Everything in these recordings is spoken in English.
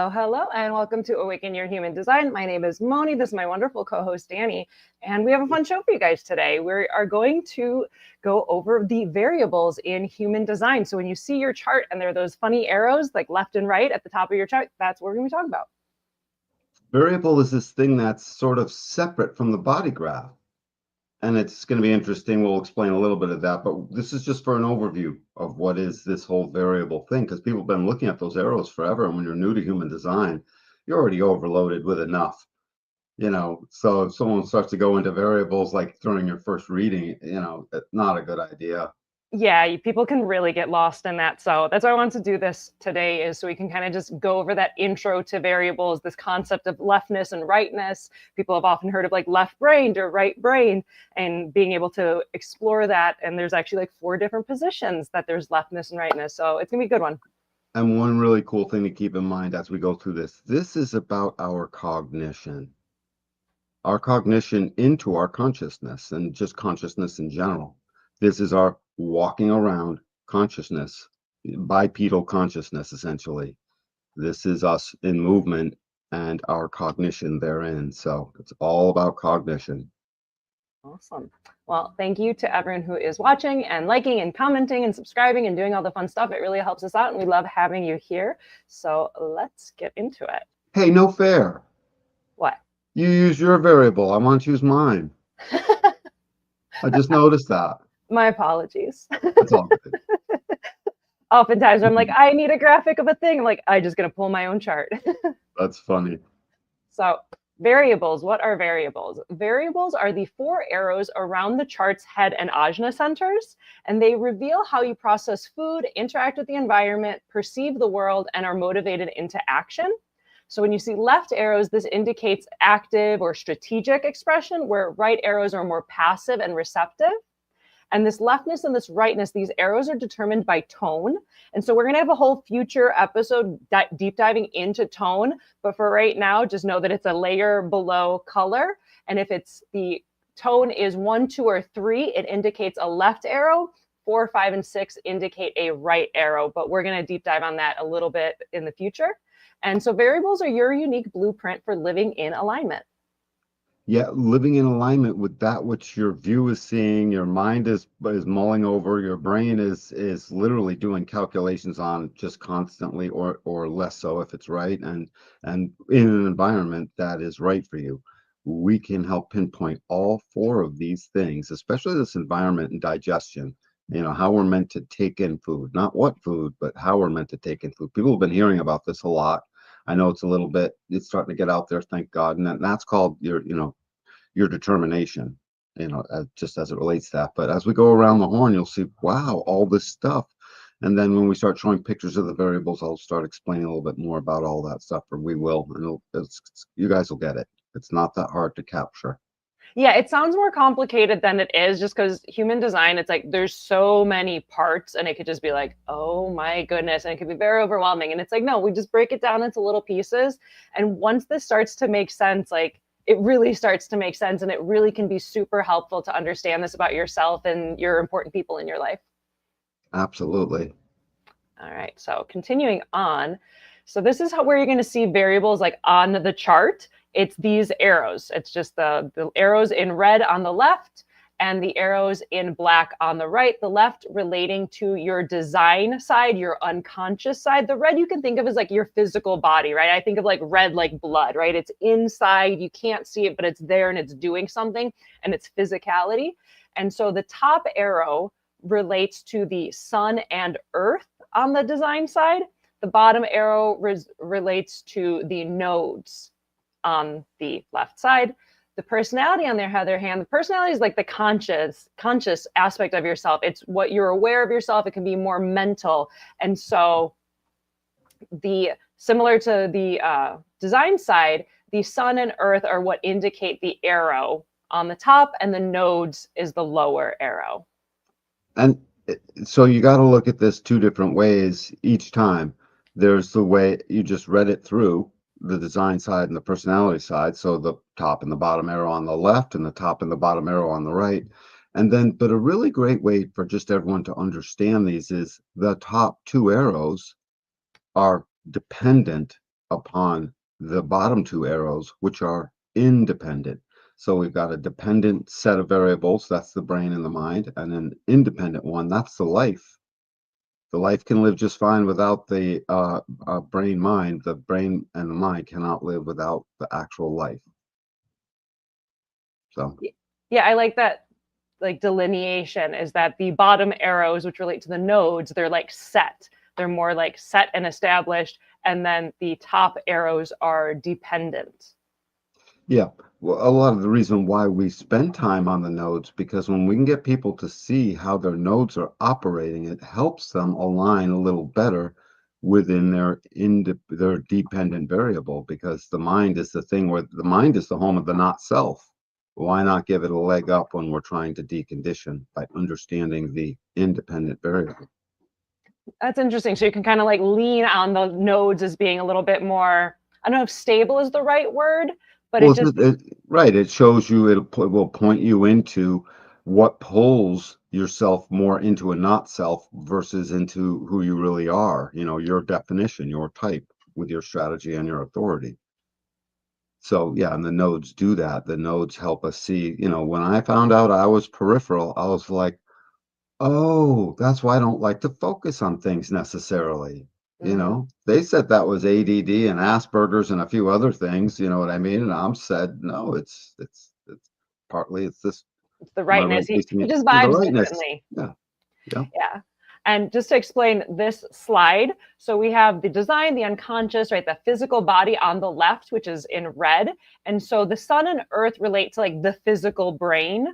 Hello, hello, and welcome to Awaken Your Human Design. My name is Moni. This is my wonderful co-host, Danny, and we have a fun show for you guys today. We are going to go over the variables in human design. So when you see your chart and there are those funny arrows like left and right at the top of your chart, that's what we're going to be talking about. Variable is this thing that's sort of separate from the body graph. And it's going to be interesting. We'll explain a little bit of that, but this is just for an overview of what is this whole variable thing, because people have been looking at those arrows forever. And when you're new to human design, you're already overloaded with enough, so if someone starts to go into variables like during your first reading, it's not a good idea. Yeah, people can really get lost in that. So that's why I wanted to do this today, is so we can kind of just go over that intro to variables, this concept of leftness and rightness. People have often heard of like left brained or right brain, and being able to explore that. And there's actually like 4 different positions that there's leftness and rightness. So it's gonna be a good one. And one really cool thing to keep in mind as we go through this is about our cognition into our consciousness and just consciousness in general. This is our walking around consciousness, bipedal consciousness, essentially. This is us in movement and our cognition therein. So it's all about cognition. Awesome. Well, thank you to everyone who is watching and liking and commenting and subscribing and doing all the fun stuff. It really helps us out, and we love having you here. So let's get into it. Hey, no fair. What? You use your variable. I want to use mine. I just noticed that. My apologies. That's all good. Oftentimes I'm like, I need a graphic of a thing. I'm like, I'm just going to pull my own chart. That's funny. So variables, what are variables? Variables are the 4 arrows around the chart's head and ajna centers, and they reveal how you process food, interact with the environment, perceive the world, and are motivated into action. So when you see left arrows, this indicates active or strategic expression, where right arrows are more passive and receptive. And this leftness and this rightness, these arrows are determined by tone. And so we're going to have a whole future episode deep diving into tone. But for right now, just know that it's a layer below color. And if it's the tone is 1, 2, or 3, it indicates a left arrow. 4, 5, and 6 indicate a right arrow. But we're going to deep dive on that a little bit in the future. And so variables are your unique blueprint for living in alignment. Yeah, living in alignment with that which your view is seeing, your mind is mulling over, your brain is literally doing calculations on just constantly, or less so if it's right, and in an environment that is right for you. We can help pinpoint all 4 of these things, especially this environment and digestion. How we're meant to take in food, not what food, but how we're meant to take in food. People have been hearing about this a lot. I know it's starting to get out there, thank God. And that's called your determination, just as it relates to that. But as we go around the horn, you'll see, wow, all this stuff. And then when we start showing pictures of the variables, I'll start explaining a little bit more about all that stuff, or we will. And you guys will get it. It's not that hard to capture. Yeah, it sounds more complicated than it is, just because human design, it's like there's so many parts, and it could just be like, oh my goodness, and it could be very overwhelming. And it's like, no, we just break it down into little pieces. And once this starts to make sense, like it really starts to make sense, and it really can be super helpful to understand this about yourself and your important people in your life. Absolutely. All right, so continuing on. So this is where you're going to see variables like on the chart. It's these arrows. It's just the arrows in red on the left and the arrows in black on the right. The left relating to your design side, your unconscious side. The red you can think of as like your physical body, right? I think of like red like blood, right? It's inside. You can't see it, but it's there and it's doing something, and it's physicality. And so the top arrow relates to the sun and earth on the design side. The bottom arrow relates to the nodes on the left side. The personality, on the other hand, the personality is like the conscious aspect of yourself. It's what you're aware of yourself. It can be more mental. And so similar to the design side, the sun and earth are what indicate the arrow on the top, and the nodes is the lower arrow. And so you got to look at this 2 different ways each time. There's the way you just read it through, the design side and the personality side. So the top and the bottom arrow on the left and the top and the bottom arrow on the right. And then, but a really great way for just everyone to understand these is the top 2 arrows are dependent upon the bottom two arrows, which are independent. So we've got a dependent set of variables, that's the brain and the mind, and an independent one, that's the life. The life can live just fine without the brain mind. The brain and the mind cannot live without the actual life. So Yeah, I like that, like, delineation is that the bottom arrows, which relate to the nodes, they're like set. They're more like set and established, and then the top arrows are dependent. yeah, well, a lot of the reason why we spend time on the nodes, because when we can get people to see how their nodes are operating, it helps them align a little better within their dependent variable, because the mind is the thing where the mind is the home of the not self. Why not give it a leg up when we're trying to decondition by understanding the independent variable? That's interesting. So you can kind of like lean on the nodes as being a little bit more, I don't know if stable is the right word, but Well, it just, right, it shows you, it will point you into what pulls yourself more into a not self versus into who you really are, your definition, your type with your strategy and your authority. So yeah, and the nodes do that. The nodes help us see, when I found out I was peripheral, I was like, oh, that's why I don't like to focus on things necessarily. They said that was ADD and Asperger's and a few other things, you know what I mean? And I'm said, no, it's partly it's this it's the my rightness. releasing He it just to the vibes rightness. differently. Yeah, yeah. Yeah. And just to explain this slide, so we have the design, the unconscious, right? The physical body on the left, which is in red. And so the sun and earth relate to like the physical brain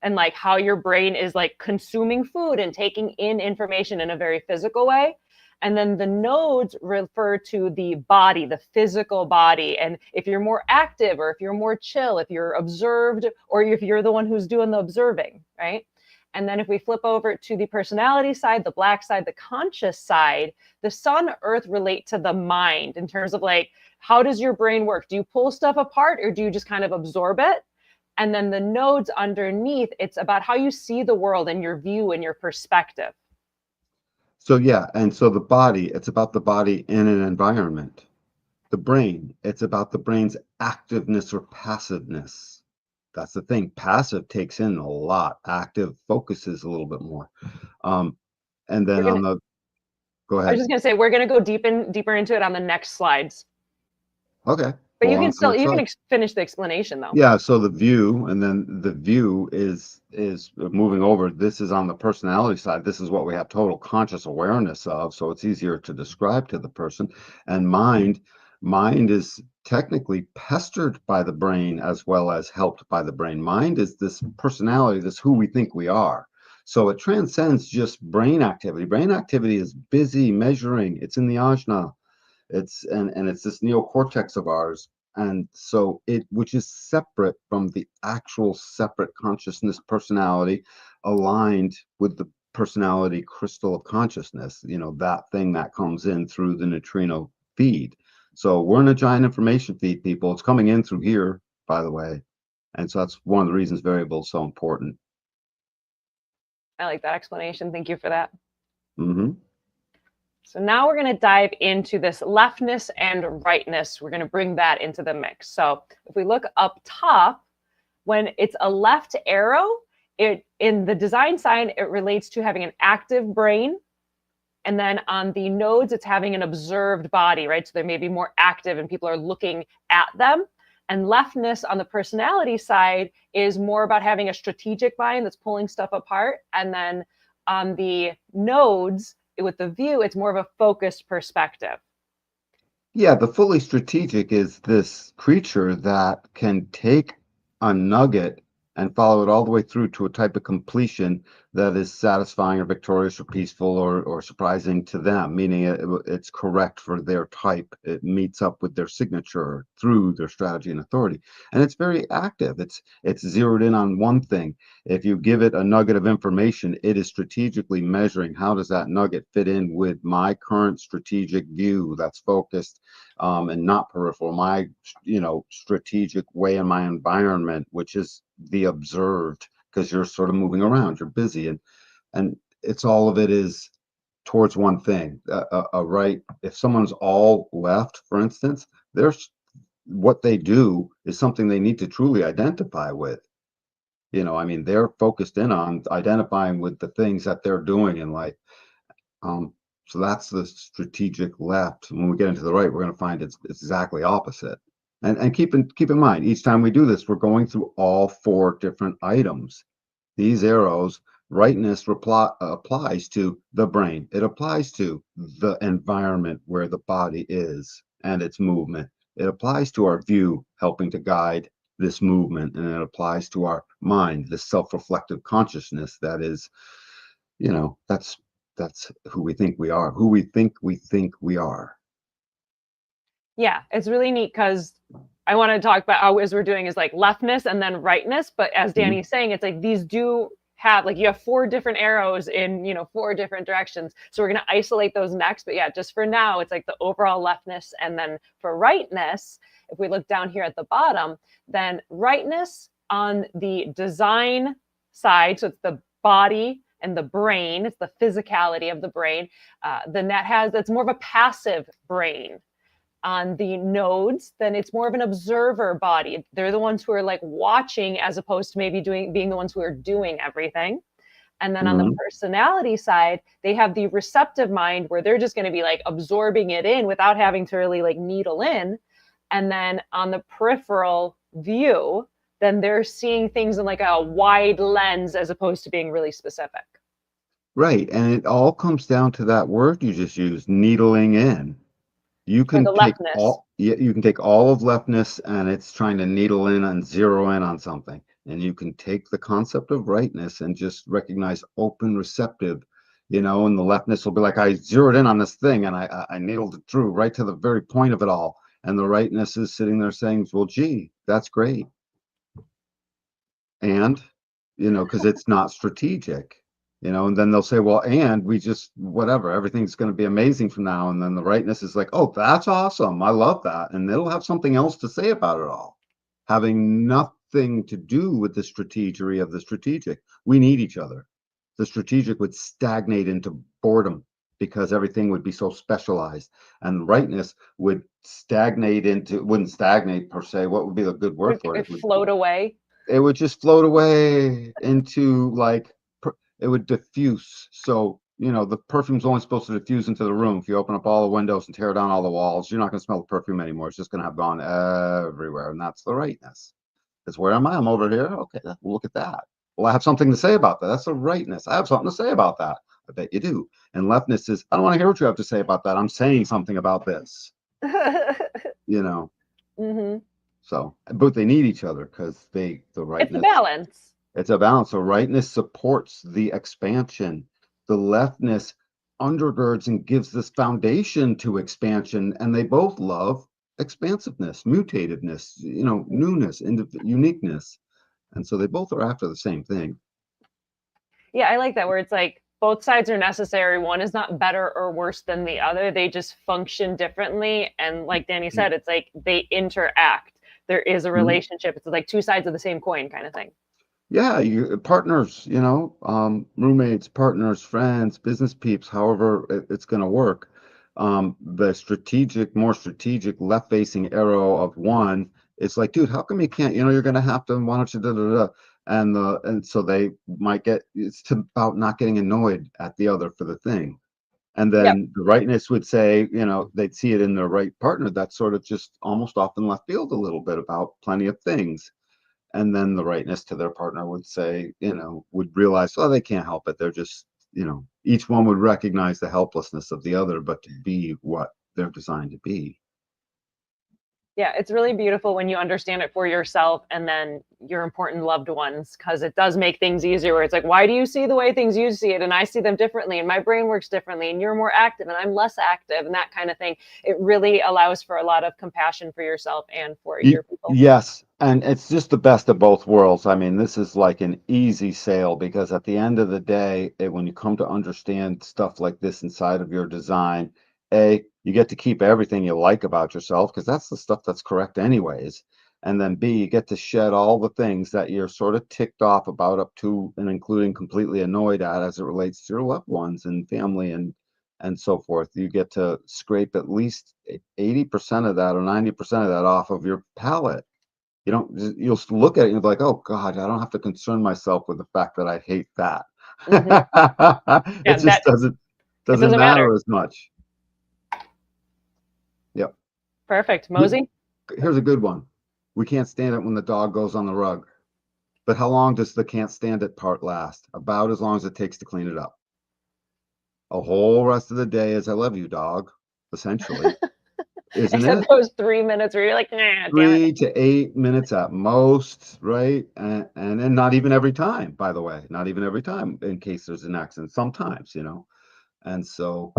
and like how your brain is like consuming food and taking in information in a very physical way. And then the nodes refer to the body, the physical body. And if you're more active or if you're more chill, if you're observed, or if you're the one who's doing the observing, right? And then if we flip over to the personality side, the black side, the conscious side, the sun, earth relate to the mind in terms of like, how does your brain work? Do you pull stuff apart or do you just kind of absorb it? And then the nodes underneath, it's about how you see the world and your view and your perspective. So yeah, and so the body, it's about the body in an environment. The brain, it's about the brain's activeness or passiveness. That's the thing. Passive takes in a lot. Active focuses a little bit more. And then We're gonna, go I was ahead. just gonna say we're gonna go deeper into it on the next slides. Okay. But Go you on can to the still next you can slide. finish the explanation though. Yeah, so the view, and then the view is moving over. This is on the personality side. This is what we have total conscious awareness of, so it's easier to describe to the person. And mind is technically pestered by the brain as well as helped by the brain. Mind is this personality, this who we think we are. So it transcends just brain activity. Brain activity is busy measuring. It's in the ajna. And it's this neocortex of ours, and so which is separate from the actual separate consciousness personality, aligned with the personality crystal of consciousness, that thing that comes in through the neutrino feed. So we're in a giant information feed, people. It's coming in through here, by the way. And so that's one of the reasons variable is so important. I like that explanation. Thank you for that. Mm-hmm. So now we're going to dive into this leftness and rightness. We're going to bring that into the mix. So if we look up top, when it's a left arrow, it in the design sign, it relates to having an active brain. And then on the nodes, it's having an observed body, right? So they may be more active and people are looking at them. And leftness on the personality side is more about having a strategic mind that's pulling stuff apart. And then on the nodes, with the view, it's more of a focused perspective. Yeah, the fully strategic is this creature that can take a nugget and follow it all the way through to a type of completion that is satisfying or victorious or peaceful or surprising to them, meaning it's correct for their type. It meets up with their signature through their strategy and authority. And it's very active. It's zeroed in on one thing. If you give it a nugget of information, it is strategically measuring how does that nugget fit in with my current strategic view that's focused and not peripheral, my strategic way in my environment, which is the observed, because you're sort of moving around, you're busy, and it's all of it is towards one thing. A right, if someone's all left, for instance, there's what they do is something they need to truly identify with. I mean, they're focused in on identifying with the things that they're doing in life. Um, so that's the strategic left. When we get into the right, we're going to find it's exactly opposite. And keep in mind, each time we do this, we're going through all four different items. These arrows, rightness applies to the brain. It applies to the environment where the body is and its movement. It applies to our view, helping to guide this movement, and it applies to our mind, the self-reflective consciousness that is, that's who we think we are, who we think we are. Yeah, it's really neat because I want to talk about how as we're doing is like leftness and then rightness. But as Mhm. Danny's saying, it's like these do have like you have four different arrows in four different directions. So we're gonna isolate those next. But yeah, just for now, it's like the overall leftness, and then for rightness, if we look down here at the bottom, then rightness on the design side, so it's the body and the brain, it's the physicality of the brain. The net has it's more of a passive brain. On the nodes, then it's more of an observer body. They're the ones who are like watching as opposed to maybe being the ones who are doing everything. And then on the Mhm. personality side, they have the receptive mind where they're just going to be like absorbing it in without having to really like needle in. And then on the peripheral view, then they're seeing things in like a wide lens as opposed to being really specific. Right, and it all comes down to that word you just used, needling in. You For the can take leftness. all, yeah, you can take all of leftness and it's trying to needle in and zero in on something. And you can take the concept of rightness and just recognize open, receptive, and the leftness will be like, I zeroed in on this thing and I needled it through right to the very point of it all. And the rightness is sitting there saying, well, gee, that's great. And, because it's not strategic, and then they'll say, well, and we just, whatever, everything's going to be amazing from now. And then the rightness is like, oh, that's awesome. I love that. And it'll have something else to say about it all, having nothing to do with the strategery of the strategic. We need each other. The strategic would stagnate into boredom because everything would be so specialized, and rightness wouldn't stagnate per se. What would be the good word for it? It float away. It would just float away into like it would diffuse. So, the perfume's only supposed to diffuse into the room. If you open up all the windows and tear down all the walls, you're not going to smell the perfume anymore. It's just going to have gone everywhere. And that's the rightness. Because where am I? I'm over here. Okay, look at that. Well, I have something to say about that. That's the rightness. I have something to say about that. I bet you do. And leftness is, I don't want to hear what you have to say about that. I'm saying something about this, you know. Hmm. So, but they need each other because the It's a rightness, balance. it's a balance. So rightness supports the expansion. The leftness undergirds and gives this foundation to expansion, and they both love expansiveness, mutativeness, newness, and uniqueness. And so they both are after the same thing. Yeah, I like that where it's like both sides are necessary. One is not better or worse than the other. They just function differently. And like Danny said, it's like they interact. There is a Mhm. relationship. It's like two sides of the same coin kind of thing. Yeah, you partners, roommates, partners, friends, business peeps, however it's going to work. The more strategic left-facing arrow of one, it's like, dude, how come you can't? You're going to have to. Why don't you? Da, da, da. And so they might get. About not getting annoyed at the other for the thing. And Yep. then the rightness would say, they'd see it in their right partner. That's sort of just almost off in left field a little bit about plenty of things. And then the rightness to their partner would say, would realize, oh, they can't help it. They're just, each one would recognize the helplessness of the other, but to be what they're designed to be. Yeah, it's really beautiful when you understand it for yourself and then your important loved ones, because it does make things easier. Where it's like, why do you see the way things you see it, and I see them differently, and my brain works differently, and you're more active, and I'm less active, and that kind of thing. It really allows for a lot of compassion for yourself and for your people. Yes, and it's just the best of both worlds. I mean, this is like an easy sale because at the end of the day, when you come to understand stuff like this inside of your design, you get to keep everything you like about yourself because that's the stuff that's correct anyways. And then B, you get to shed all the things that you're sort of ticked off about up to and including completely annoyed at as it relates to your loved ones and family and and so forth. You get to scrape at least 80% of that or 90% of that off of your palate. You'll look at it and you'll be like, oh God, I don't have to concern myself with the fact that I hate fat. Hmm. It Yeah, just that it doesn't doesn't matter. matter as much. Yep. Perfect. Mosey? Here's a good one. We can't stand it when the dog goes on the rug. But how long does the can't stand it part last? About as long as it takes to clean it up. A whole rest of the day is I love you, dog, essentially, isn't Except it? those 3 minutes where you're like, nah, damn it. 3 to 8 minutes at most, right? And then not even every time, by the way, not even every time in case there's an accident, sometimes, And so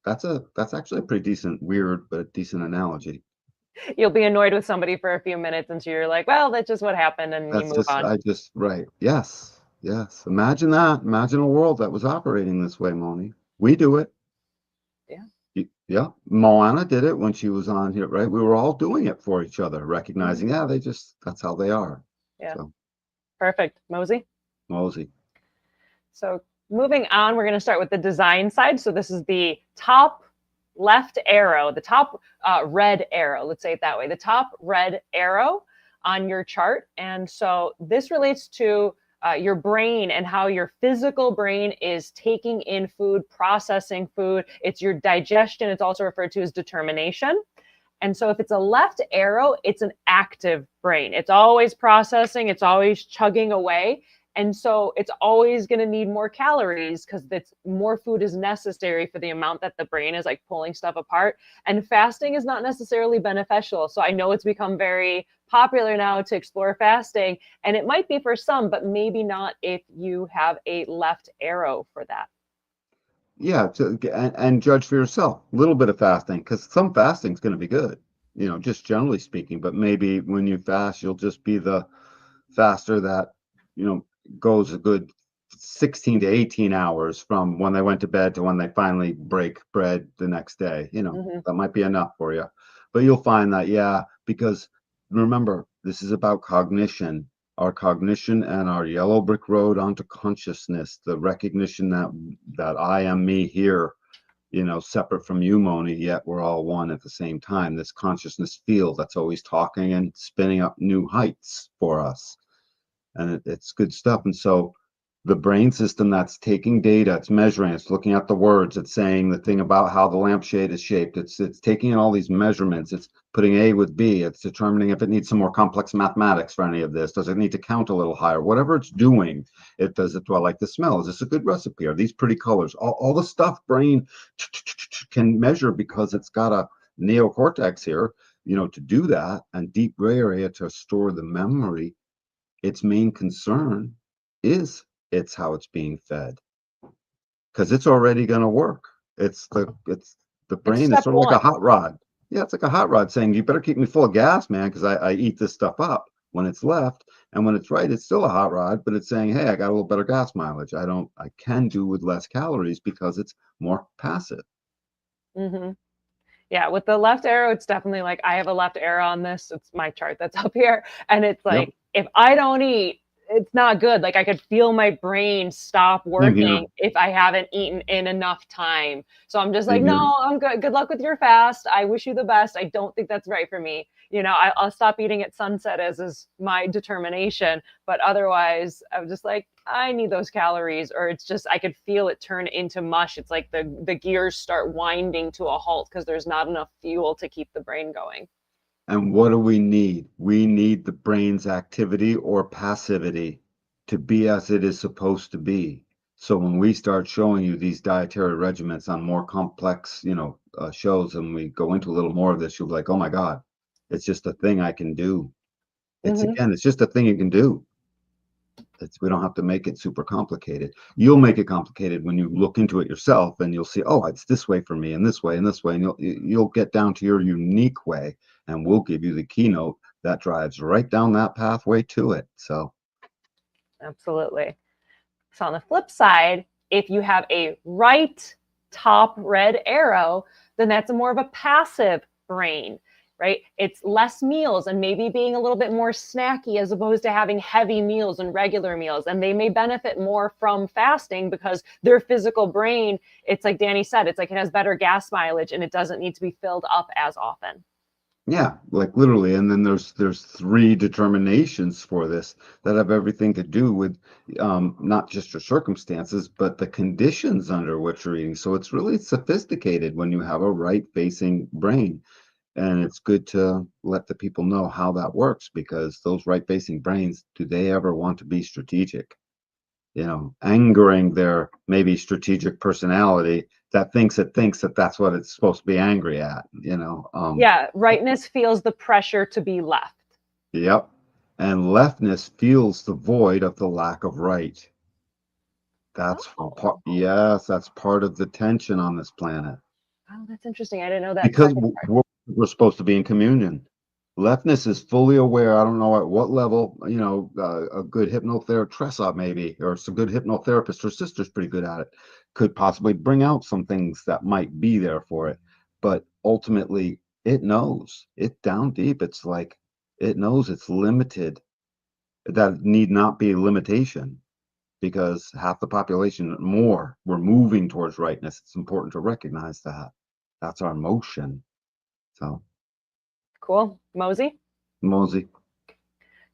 that's actually a pretty decent, weird, but decent analogy. You'll be annoyed with somebody for a few minutes until you're like, well, that's just what happened, and you That's move just, on. right. Yes, yes. Imagine that. Imagine a world that was operating this way, Moni. We do it. Yeah. Yeah. Moana did it when she was on here, right? We were all doing it for each other, recognizing, Mhm. yeah, that's how they are. Yeah. So, Perfect. Mosey? Mosey. So moving on, we're going to start with the design side. So this is the top left arrow, the top red arrow, let's say it that way, the top red arrow on your chart. And so this relates to your brain and how your physical brain is taking in food, processing food. It's your digestion. It's also referred to as determination. And so if it's a left arrow, it's an active brain. It's always processing, it's always chugging away. And so it's always going to need more calories because it's more food is necessary for the amount that the brain is like pulling stuff apart. And fasting is not necessarily beneficial. So I know it's become very popular now to explore fasting, and it might be for some, but maybe not if you have a left arrow for that. Yeah, and judge for yourself. A little bit of fasting, because some fasting is going to be good, just generally speaking. But maybe when you fast, you'll just be the faster that, you know, goes a good 16 to 18 hours from when they went to bed to when they finally break bread the next day. Mm-hmm. That might be enough for you. But you'll find that, yeah, because remember, this is about cognition. Our cognition and our yellow brick road onto consciousness, the recognition that I am me here, separate from you, Moni, yet we're all one at the same time. This consciousness field that's always talking and spinning up new heights for us. And it's good stuff. And so the brain system that's taking data, it's measuring, it's looking at the words, it's saying the thing about how the lampshade is shaped, it's taking in all these measurements, it's putting A with B, it's determining if it needs some more complex mathematics for any of this, does it need to count a little higher, whatever it's doing, it does it. Do I like the smell? Is this a good recipe? Are these pretty colors? All the stuff brain can measure because it's got a neocortex here, to do that, and deep gray area to store the memory. Its main concern is it's how it's being fed, because it's already going to work. The It's brain is step sort of like a one. hot rod. Yeah, it's like a hot rod saying, you better keep me full of gas, man, because I eat this stuff up when it's left. And when it's right, it's still a hot rod, but it's saying, hey, I got a little better gas mileage. I can do with less calories because it's more passive. Mm-hmm. Yeah, with the left arrow, it's definitely like I have a left arrow on this. It's my chart that's up here. And it's Yep. like, if I don't eat, it's not good. Like I could feel my brain stop Same here. working if I haven't eaten in enough time. So I'm just like, Same here. no, I'm good. Good luck with your fast. I wish you the best. I don't think that's right for me. I'll stop eating at sunset as is my determination. But otherwise, I'm just like, I need those calories, or it's just I could feel it turn into mush. It's like the gears start winding to a halt because there's not enough fuel to keep the brain going. And what do we need? We need the brain's activity or passivity to be as it is supposed to be. So when we start showing you these dietary regimens on more complex, shows, and we go into a little more of this, you'll be like, oh my God, it's just a thing I can do. Hmm. It's just a thing you can do. We don't have to make it super complicated. You'll make it complicated when you look into it yourself, and you'll see, oh, it's this way for me, and this way, and this way, and you'll get down to your unique way, and we'll give you the keynote that drives right down that pathway to it. So Absolutely. So on the flip side, if you have a right top red arrow, then that's more of a passive brain. right? It's less meals and maybe being a little bit more snacky as opposed to having heavy meals and regular meals. And they may benefit more from fasting because their physical brain, it's like Danny said, it's like it has better gas mileage and it doesn't need to be filled up as often. Yeah, like literally. And then there's three determinations for this that have everything to do with not just your circumstances, but the conditions under which you're eating. So it's really sophisticated when you have a right-facing brain. And it's good to let the people know how that works, because those right-facing brains, do they ever want to be strategic? Angering their maybe strategic personality that thinks that that's what it's supposed to be angry at. Yeah, rightness feels the pressure to be left. Yep. And leftness feels the void of the lack of right. That's part, Oh, yes, that's part of the tension on this planet. oh, that's interesting. I didn't know that Because second part. we're supposed to be in communion. Leftness is fully aware. I don't know at what level, a good hypnotherapist, Tressa maybe, or some good hypnotherapist, her sister's pretty good at it, could possibly bring out some things that might be there for it. But ultimately, it knows it down deep. It's like it knows it's limited. That need not be a limitation, because half the population more, we're moving towards rightness. It's important to recognize that. That's our motion. So, Cool. Mosey? Mosey.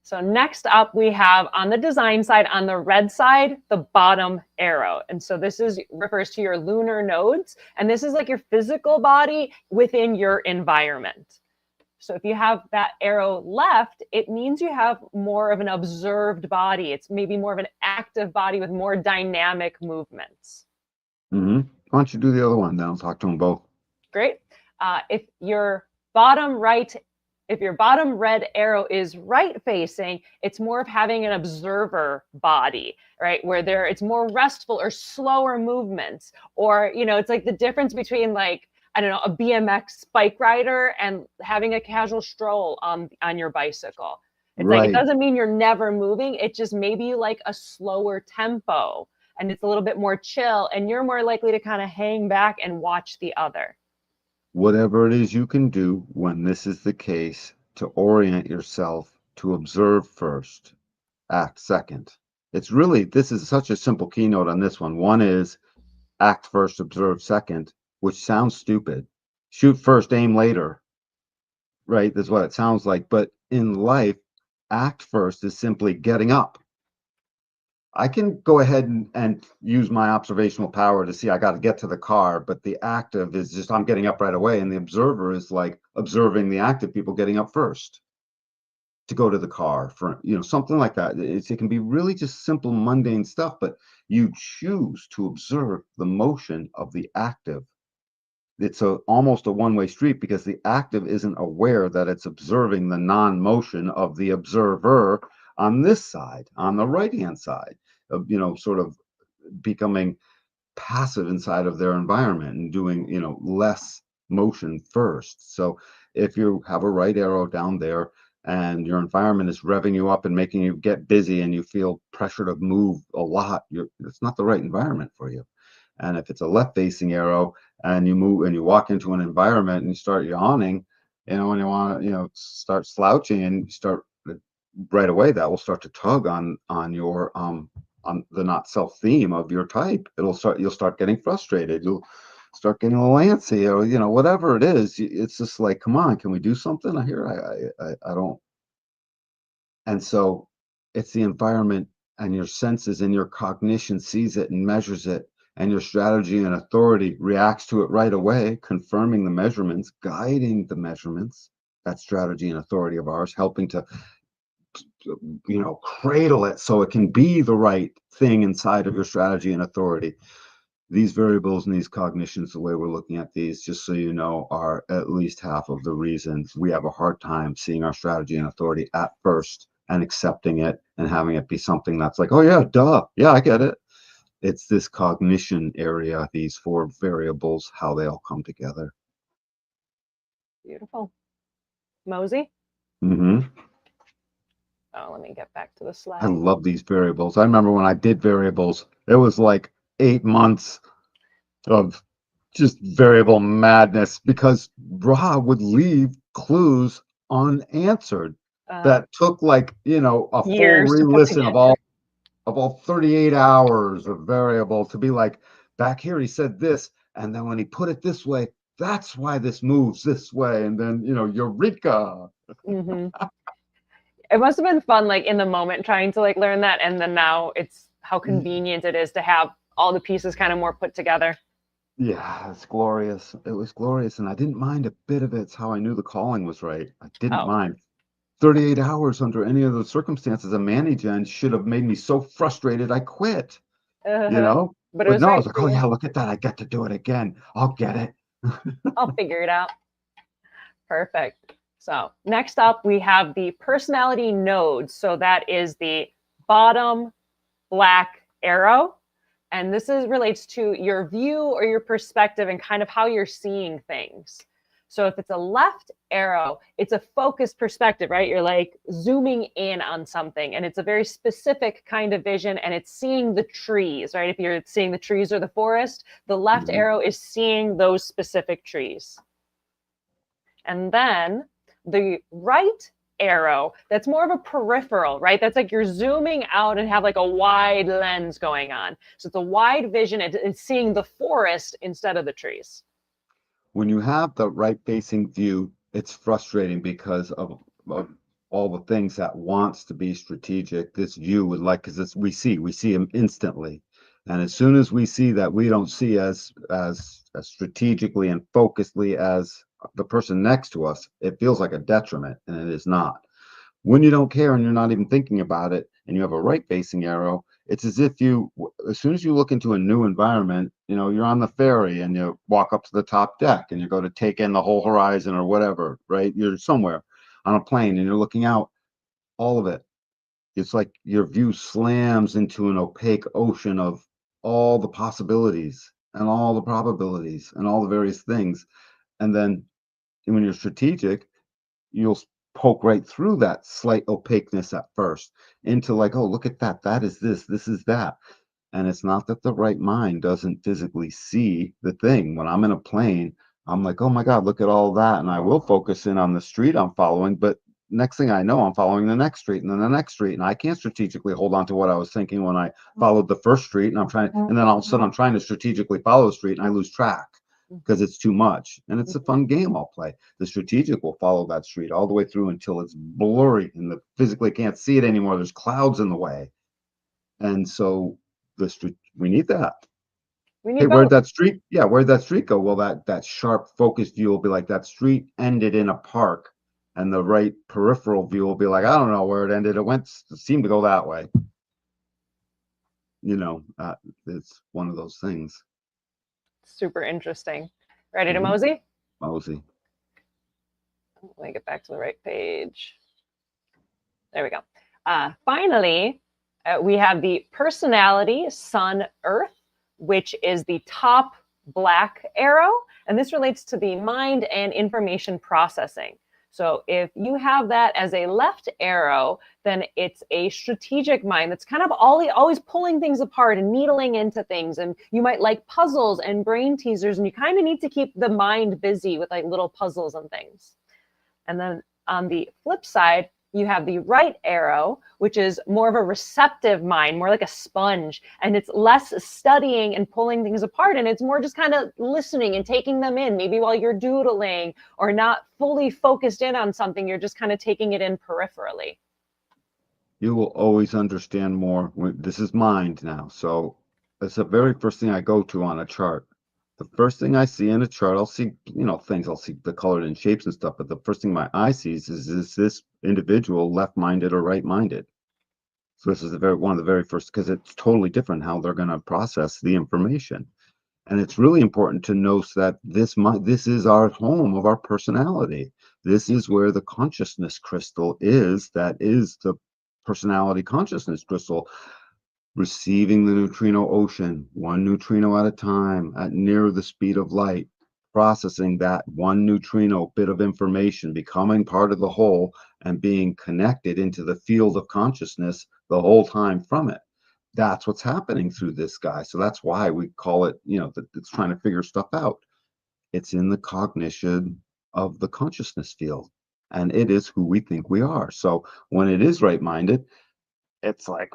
So next up, we have on the design side, on the red side, the bottom arrow. And so this refers to your lunar nodes. And this is like your physical body within your environment. So if you have that arrow left, it means you have more of an observed body. It's maybe more of an active body with more dynamic movements. Why don't you do the other one? Then I'll talk to them both. Great. If your bottom red arrow is right facing, it's more of having an observer body, right? Where it's more restful or slower movements, or, it's like the difference between, like, I don't know, a BMX bike rider and having a casual stroll on your bicycle. It's like, it doesn't mean you're never moving. It just maybe you like a slower tempo and it's a little bit more chill, and you're more likely to kind of hang back and watch the other. Whatever it is you can do when this is the case to orient yourself to observe first, act second. This is such a simple keynote on this one. One is act first, observe second, which sounds stupid. Shoot first, aim later, right? That's what it sounds like. But in life, act first is simply getting up. I can go ahead and use my observational power to see I got to get to the car, but the active is just I'm getting up right away, and the observer is like observing the active people getting up first to go to the car, for something like that. It can be really just simple mundane stuff, but you choose to observe the motion of the active. It's almost a one-way street, because the active isn't aware that it's observing the non-motion of the observer on this side, on the right-hand side, of sort of becoming passive inside of their environment and doing less motion first. So if you have a right arrow down there and your environment is revving you up and making you get busy and you feel pressure to move a lot, it's not the right environment for you. And if it's a left facing arrow and you move and you walk into an environment and you start yawning, and you want to start slouching, and you start right away, that will start to tug on your on the not self theme of your type. You'll start getting frustrated. You'll start getting a little antsy, or whatever it is. It's just like, come on, can we do something? I don't. And so it's the environment, and your senses and your cognition sees it and measures it, and your strategy and authority reacts to it right away, confirming the measurements, guiding the measurements. That strategy and authority of ours, helping to cradle it so it can be the right thing inside of your strategy and authority. These variables and these cognitions, the way we're looking at these, just so you know, are at least half of the reasons we have a hard time seeing our strategy and authority at first and accepting it and having it be something that's like, oh yeah, duh, yeah, I get it. It's this cognition area, these four variables, how they all come together. Beautiful. Mosey? Mm-hmm. Oh, let me get back to the slide. I love these variables. I remember when I did variables, it was like 8 months of just variable madness, because Ra would leave clues unanswered Uh, that took like, a full Years to put re-listen together. of all 38 hours of variable to be like, back here he said this, and then when he put it this way, that's why this moves this way. And then, eureka. Hmm. It must have been fun, like in the moment, trying to like learn that, and then now it's how convenient it is to have all the pieces kind of more put together. Yeah, it's glorious. It was glorious. And I didn't mind a bit of it. It's how I knew the calling was right. I didn't Oh, mind. 38 hours under any of the circumstances of ManiGen should have made me so frustrated I quit, you uh-huh. know? But it But was no, I right was like, for oh you. yeah, look at that. I get to do it again. I'll get it. I'll figure it out. Perfect. So next up, we have the personality nodes. So that is the bottom black arrow. And this is relates to your view or your perspective and kind of how you're seeing things. So if it's a left arrow, it's a focused perspective, right? You're like zooming in on something, and it's a very specific kind of vision, and it's seeing the trees, right? If you're seeing the trees or the forest, the left Mhm. arrow is seeing those specific trees. And then the right arrow, that's more of a peripheral, right? That's like you're zooming out and have like a wide lens going on. So it's a wide vision. It's seeing the forest instead of the trees. When you have the right facing view, it's frustrating because of all the things that wants to be strategic. This view would like, because we see them instantly. And as soon as we see that we don't see as strategically and focusedly as the person next to us, it feels like a detriment, and it is not. When you don't care and you're not even thinking about it, and you have a right facing arrow, it's as if as soon as you look into a new environment, you're on the ferry and you walk up to the top deck and you go to take in the whole horizon or whatever, right? You're somewhere on a plane and you're looking out, all of it. It's like your view slams into an opaque ocean of all the possibilities and all the probabilities and all the various things. And then when you're strategic, you'll poke right through that slight opaqueness at first into like, oh, look at that. That is this is that. And it's not that the right mind doesn't physically see the thing. When I'm in a plane, I'm like, oh my God, look at all that. And I will focus in on the street I'm following, but next thing I know, I'm following the next street and then the next street. And I can't strategically hold on to what I was thinking when I followed the first street. And then all of a sudden I'm trying to strategically follow the street and I lose track because it's too much. And it's a fun game I'll play. The strategic will follow that street all the way through until it's blurry and the physically can't see it anymore. There's clouds in the way. And so we need that. We Hey, need where'd both. that street? Yeah, where'd that street go? Well, that sharp focused view will be like that street ended in a park, and the right peripheral view will be like, I don't know where it ended. It seemed to go that way. It's one of those things. Super interesting. Ready to Mhm. mosey? Mosey. Let me get back to the right page. There we go. Finally, we have the personality Sun Earth, which is the top black arrow. And this relates to the mind and information processing. So if you have that as a left arrow, then it's a strategic mind that's kind of always pulling things apart and needling into things. And you might like puzzles and brain teasers, and you kind of need to keep the mind busy with like little puzzles and things. And then on the flip side, you have the right arrow, which is more of a receptive mind, more like a sponge. And it's less studying and pulling things apart. And it's more just kind of listening and taking them in, maybe while you're doodling or not fully focused in on something. You're just kind of taking it in peripherally. You will always understand more. This is mind now. So it's the very first thing I go to on a chart. The first thing I see in a chart, I'll see, things, I'll see the colored in shapes and stuff, but the first thing my eye sees is this individual left-minded or right-minded? So this is one of the very first, because it's totally different how they're going to process the information. And it's really important to note that this is our home of our personality. This is where the consciousness crystal is. That is the personality consciousness crystal, receiving the neutrino ocean, one neutrino at a time, at near the speed of light, processing that one neutrino bit of information, becoming part of the whole, and being connected into the field of consciousness the whole time from it. That's what's happening through this guy. So that's why we call it, that it's trying to figure stuff out. It's in the cognition of the consciousness field, and it is who we think we are. So when it is right-minded, it's like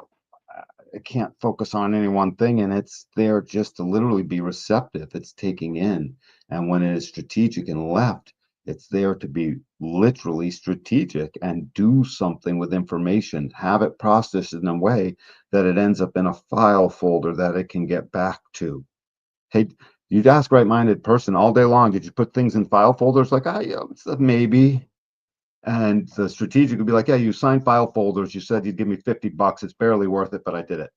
it can't focus on any one thing, and it's there just to literally be receptive. It's taking in. And when it is strategic and left, it's there to be literally strategic and do something with information, have it processed in a way that it ends up in a file folder that it can get back to. Hey, you'd ask right-minded person all day long, did you put things in file folders? Like, yeah, it's a maybe. And the strategic would be like, yeah, you signed file folders. You said you'd give me $50. It's barely worth it, but I did it.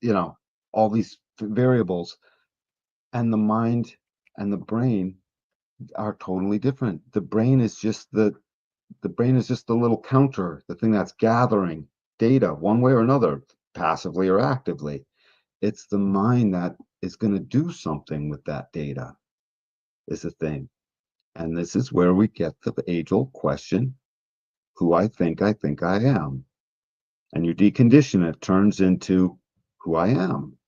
You know, all these variables, and the mind and the brain are totally different. The brain is just the little counter, the thing that's gathering data one way or another, passively or actively. It's the mind that is going to do something with that data, is the thing. And this is where we get the age-old question, who I think I am. And you decondition it, turns into who I am.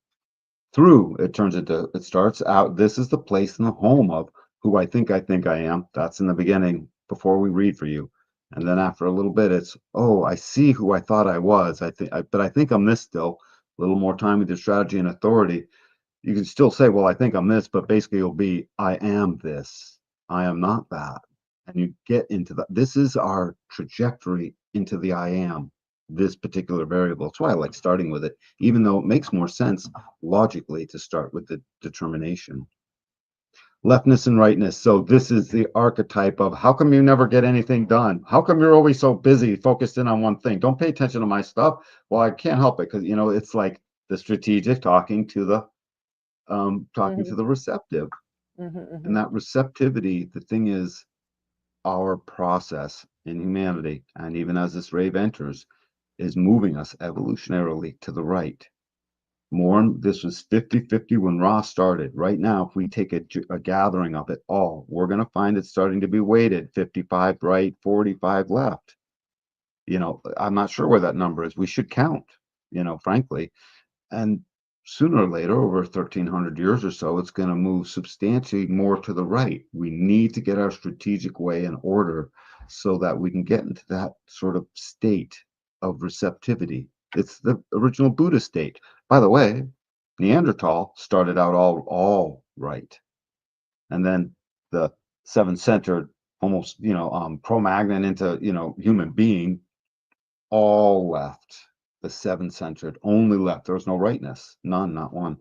It starts out, this is the place in the home of who I think I am. That's in the beginning before we read for you. And then after a little bit, it's, oh, I see who I thought I was. But I think I'm this still. A little more time with your strategy and authority. You can still say, well, I think I'm this, but basically it'll be, I am this. I am not that. And you get into that. This is our trajectory into the I am, this particular variable. That's why I like starting with it, even though it makes more sense logically to start with the determination. Leftness and rightness. So this is the archetype of how come you never get anything done? How come you're always so busy, focused in on one thing? Don't pay attention to my stuff. Well, I can't help it because, it's like the strategic talking to the receptive. And that receptivity, the thing is, our process in humanity, and even as this rave enters, is moving us evolutionarily to the right. This was 50-50 when Ross started. Right now, if we take a gathering of it all, we're going to find it starting to be weighted 55 right, 45 left. I'm not sure where that number is. We should count, frankly. And sooner or later, over 1,300 years or so, it's going to move substantially more to the right. We need to get our strategic way in order so that we can get into that sort of state of receptivity. It's the original Buddha state. By the way, Neanderthal started out all right. And then the seven-centered, almost, Cro-Magnon into, human being, all left. The seven-centered only left. There was no rightness, none, not one.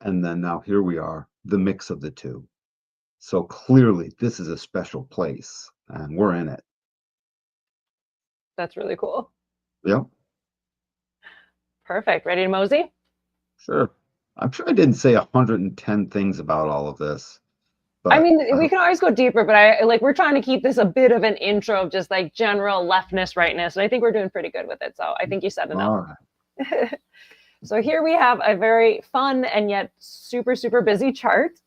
And then now here we are, the mix of the two. So clearly this is a special place and we're in it. That's really cool. Yep. Perfect. Ready to mosey? Sure. I'm sure I didn't say 110 things about all of this. I mean, we can always go deeper, but we're trying to keep this a bit of an intro of just like general leftness, rightness. And I think we're doing pretty good with it. So I think you said enough. All right. So here we have a very fun and yet super, super busy chart.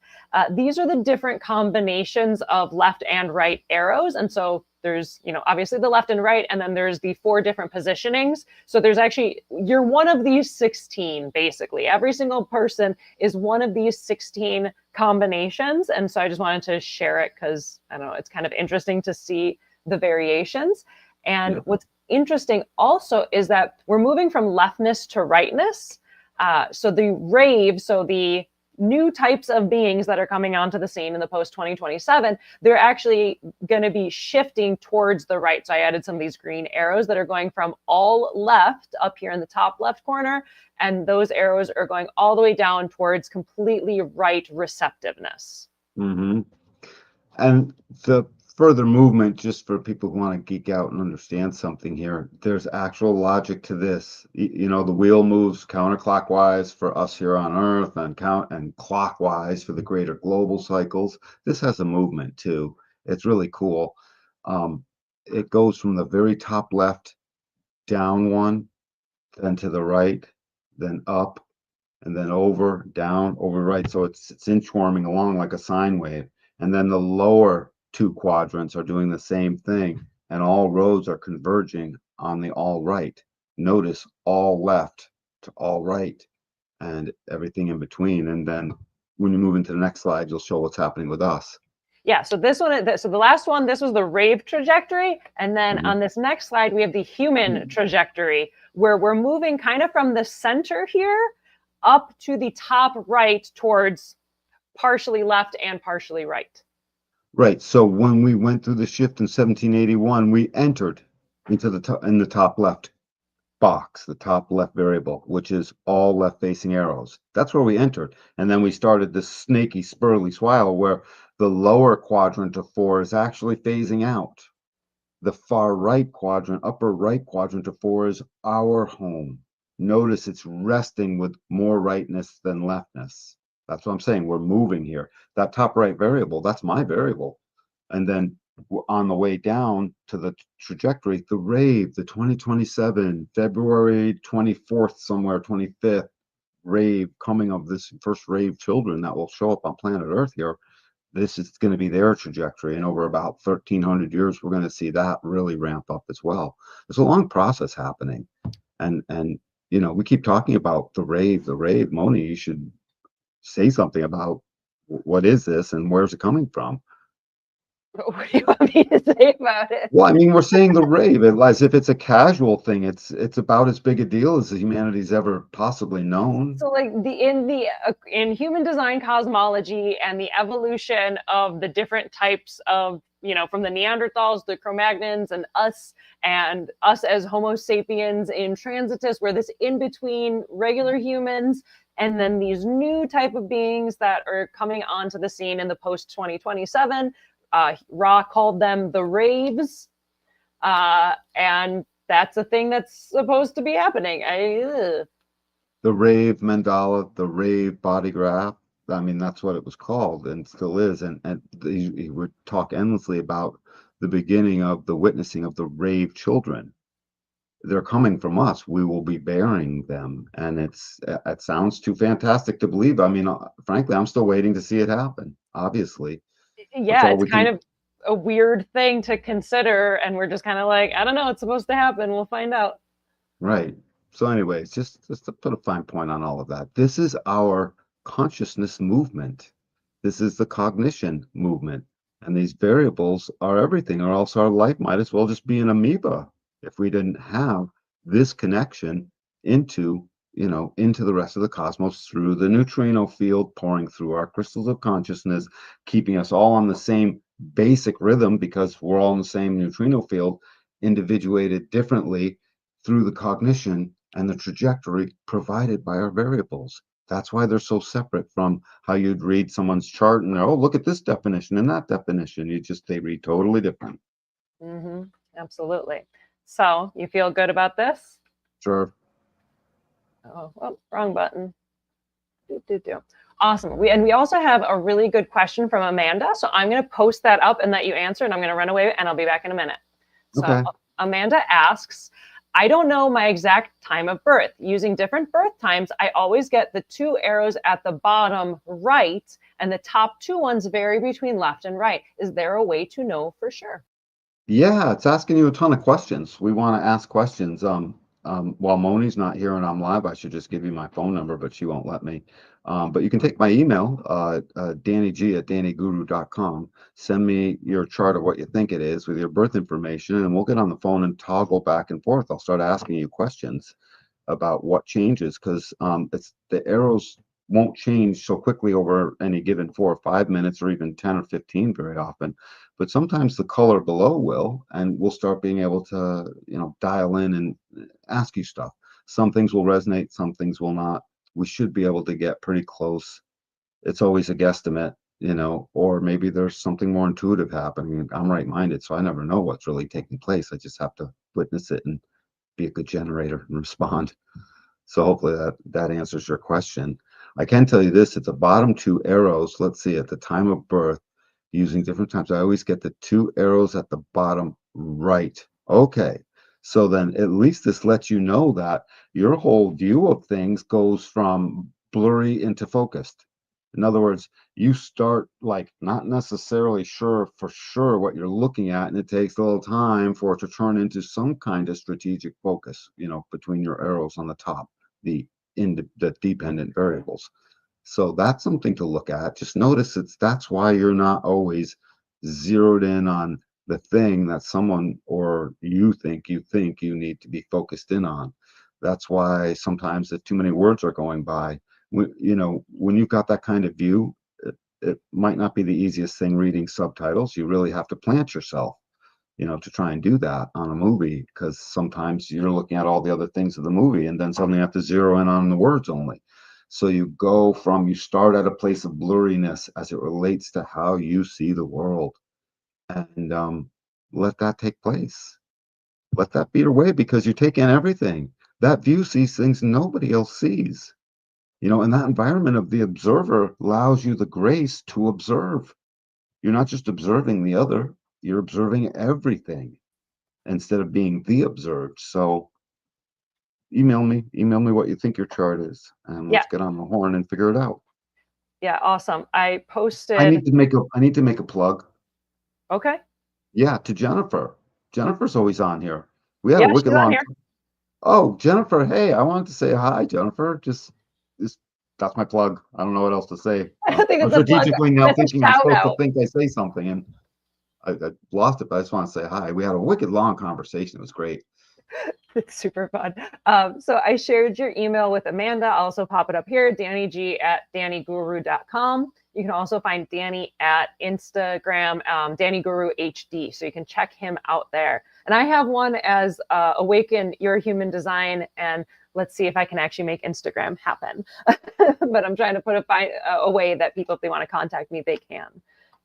These are the different combinations of left and right arrows. And so there's, obviously the left and right, and then there's the 4 different positionings. So there's actually, you're one of these 16, basically. Every single person is one of these 16 combinations. And so I just wanted to share it because, I don't know, it's kind of interesting to see the variations. And what's interesting also is that we're moving from leftness to rightness. So the new types of beings that are coming onto the scene in the post 2027, they're actually going to be shifting towards the right. So I added some of these green arrows that are going from all left up here in the top left corner. And those arrows are going all the way down towards completely right receptiveness. Mm-hmm. And the further movement, just for people who want to geek out and understand something here, there's actual logic to this. The wheel moves counterclockwise for us here on Earth and clockwise for the greater global cycles. This has a movement too. It's really cool. It goes from the very top left down one, then to the right, then up, and then over, down, over, right. So it's inchworming along like a sine wave. And then the lower 2 quadrants are doing the same thing, and all roads are converging on the all right. Notice all left to all right and everything in between. And then when you move into the next slide, you'll show what's happening with us. Yeah, so this one, so the last one, this was the rave trajectory. And then on this next slide, we have the human trajectory, where we're moving kind of from the center here up to the top right towards partially left and partially right. Right. So when we went through the shift in 1781, we entered into the top left box, the top left variable, which is all left facing arrows. That's where we entered. And then we started this snaky, spirally spiral where the lower quadrant of 4 is actually phasing out. The far right quadrant, upper right quadrant of 4 is our home. Notice it's resting with more rightness than leftness. That's what I'm saying. We're moving here. That top right variable, that's my variable. And then on the way down to the trajectory, the rave, the 2027, February 24th, somewhere 25th rave coming of this first rave children that will show up on planet Earth here. This is going to be their trajectory. And over about 1,300 years, we're going to see that really ramp up as well. There's a long process happening. And you know, we keep talking about the rave, the rave. Moni, you should say something about what is this and where's it coming from? What do you want me to say about it? Well, I mean, we're saying the rave as if it's a casual thing. It's about as big a deal as humanity's ever possibly known. So like in human design cosmology and the evolution of the different types of, you know, from the Neanderthals, the Cro-Magnons, and us as Homo sapiens in Transitus, we're this in between regular humans and then these new type of beings that are coming onto the scene in the post 2027. Ra called them the raves, and that's a thing that's supposed to be happening. The rave mandala, the rave body graph. I mean, that's what it was called and still is. And he would talk endlessly about the beginning of the witnessing of the rave children. They're coming from us. We will be bearing them. And it sounds too fantastic to believe. I mean, frankly, I'm still waiting to see it happen, obviously. Yeah, it's kind of a weird thing to consider. And we're just kind of like, I don't know, it's supposed to happen. We'll find out. Right. So anyways, just to put a fine point on all of that, this is our consciousness movement. This is the cognition movement. And these variables are everything, or else our life might as well just be an amoeba if we didn't have this connection into, you know, into the rest of the cosmos through the neutrino field pouring through our crystals of consciousness, keeping us all on the same basic rhythm because we're all in the same neutrino field, individuated differently through the cognition and the trajectory provided by our variables. That's why they're so separate from how you'd read someone's chart and oh, look at this definition and that definition. They read totally different. Absolutely. So you feel good about this? Sure. Oh, well, wrong button. Awesome. We also have a really good question from Amanda. So I'm going to post that up and let you answer, and I'm going to run away and I'll be back in a minute. So okay. Amanda asks, I don't know my exact time of birth. Using different birth times, I always get the 2 arrows at the bottom right, and the top 2 ones vary between left and right. Is there a way to know for sure? Yeah, it's asking you a ton of questions. We want to ask questions. While Moni's not here and I'm live, I should just give you my phone number, but she won't let me. But you can take my email, DannyG@DannyGuru.com. Send me your chart of what you think it is with your birth information, and we'll get on the phone and toggle back and forth. I'll start asking you questions about what changes, because it's the arrows won't change so quickly over any given 4 or 5 minutes or even 10 or 15 very often. But sometimes the color below will, and we'll start being able to, you know, dial in and ask you stuff. Some things will resonate, some things will not. We should be able to get pretty close. It's always a guesstimate, you know, or maybe there's something more intuitive happening. I'm right-minded, so I never know what's really taking place. I just have to witness it and be a good generator and respond. So hopefully that answers your question. I can tell you this, at the bottom 2 arrows, let's see, at the time of birth, using different times, I always get the 2 arrows at the bottom right. Okay, so then at least this lets you know that your whole view of things goes from blurry into focused. In other words, you start like not necessarily sure for sure what you're looking at, and it takes a little time for it to turn into some kind of strategic focus, you know, between your arrows on the top, the dependent variables. So that's something to look at. Just notice that's why you're not always zeroed in on the thing that someone or you think you need to be focused in on. That's why sometimes if too many words are going by, you know, when you've got that kind of view, it might not be the easiest thing reading subtitles. You really have to plant yourself, you know, to try and do that on a movie, because sometimes you're looking at all the other things of the movie and then suddenly you have to zero in on the words only. So you start at a place of blurriness as it relates to how you see the world, and let that take place. Let that be your way, because you're taking everything. That view sees things nobody else sees. You know, and that environment of the observer allows you the grace to observe. You're not just observing the other, you're observing everything instead of being the observed. So email me what you think your chart is, and Yeah. let's get on the horn and figure it out. Yeah. Awesome. I posted. I need to make a plug. Okay. Yeah, to Jennifer. Jennifer's always on here. We had Yeah, a wicked she's on long. here. Oh, Jennifer, hey, I wanted to say hi, Jennifer. Just that's my plug. I don't know what else to say. I think I'm it's a plug. strategically now It's a thinking I'm shout supposed to out. think I say something, and I lost it, but I just want to say hi. We had a wicked long conversation. It was great. It's super fun. So I shared your email with Amanda. I'll also pop it up here, DannyG@DannyGuru.com. You can also find Danny at Instagram, DannyGuruHD. So you can check him out there. And I have one as Awaken Your Human Design. And let's see if I can actually make Instagram happen. But I'm trying to put a way that people, if they want to contact me, they can.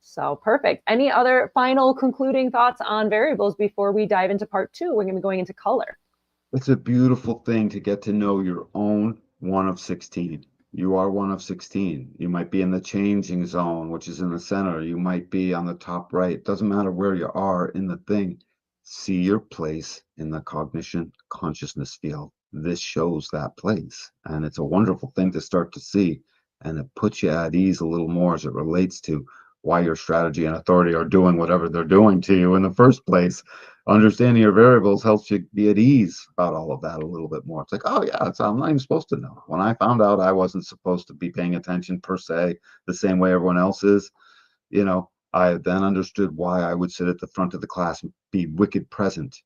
So perfect. Any other final concluding thoughts on variables before we dive into part 2? We're going to be going into color. It's a beautiful thing to get to know your own one of 16. You are one of 16. You might be in the changing zone, which is in the center. You might be on the top right. It doesn't matter where you are in the thing. See your place in the cognition consciousness field. This shows that place. And it's a wonderful thing to start to see. And it puts you at ease a little more as it relates to why your strategy and authority are doing whatever they're doing to you in the first place. Understanding your variables helps you be at ease about all of that a little bit more. It's like, oh yeah, I'm not even supposed to know. When I found out I wasn't supposed to be paying attention per se the same way everyone else is, you know, I then understood why I would sit at the front of the class and be wicked present.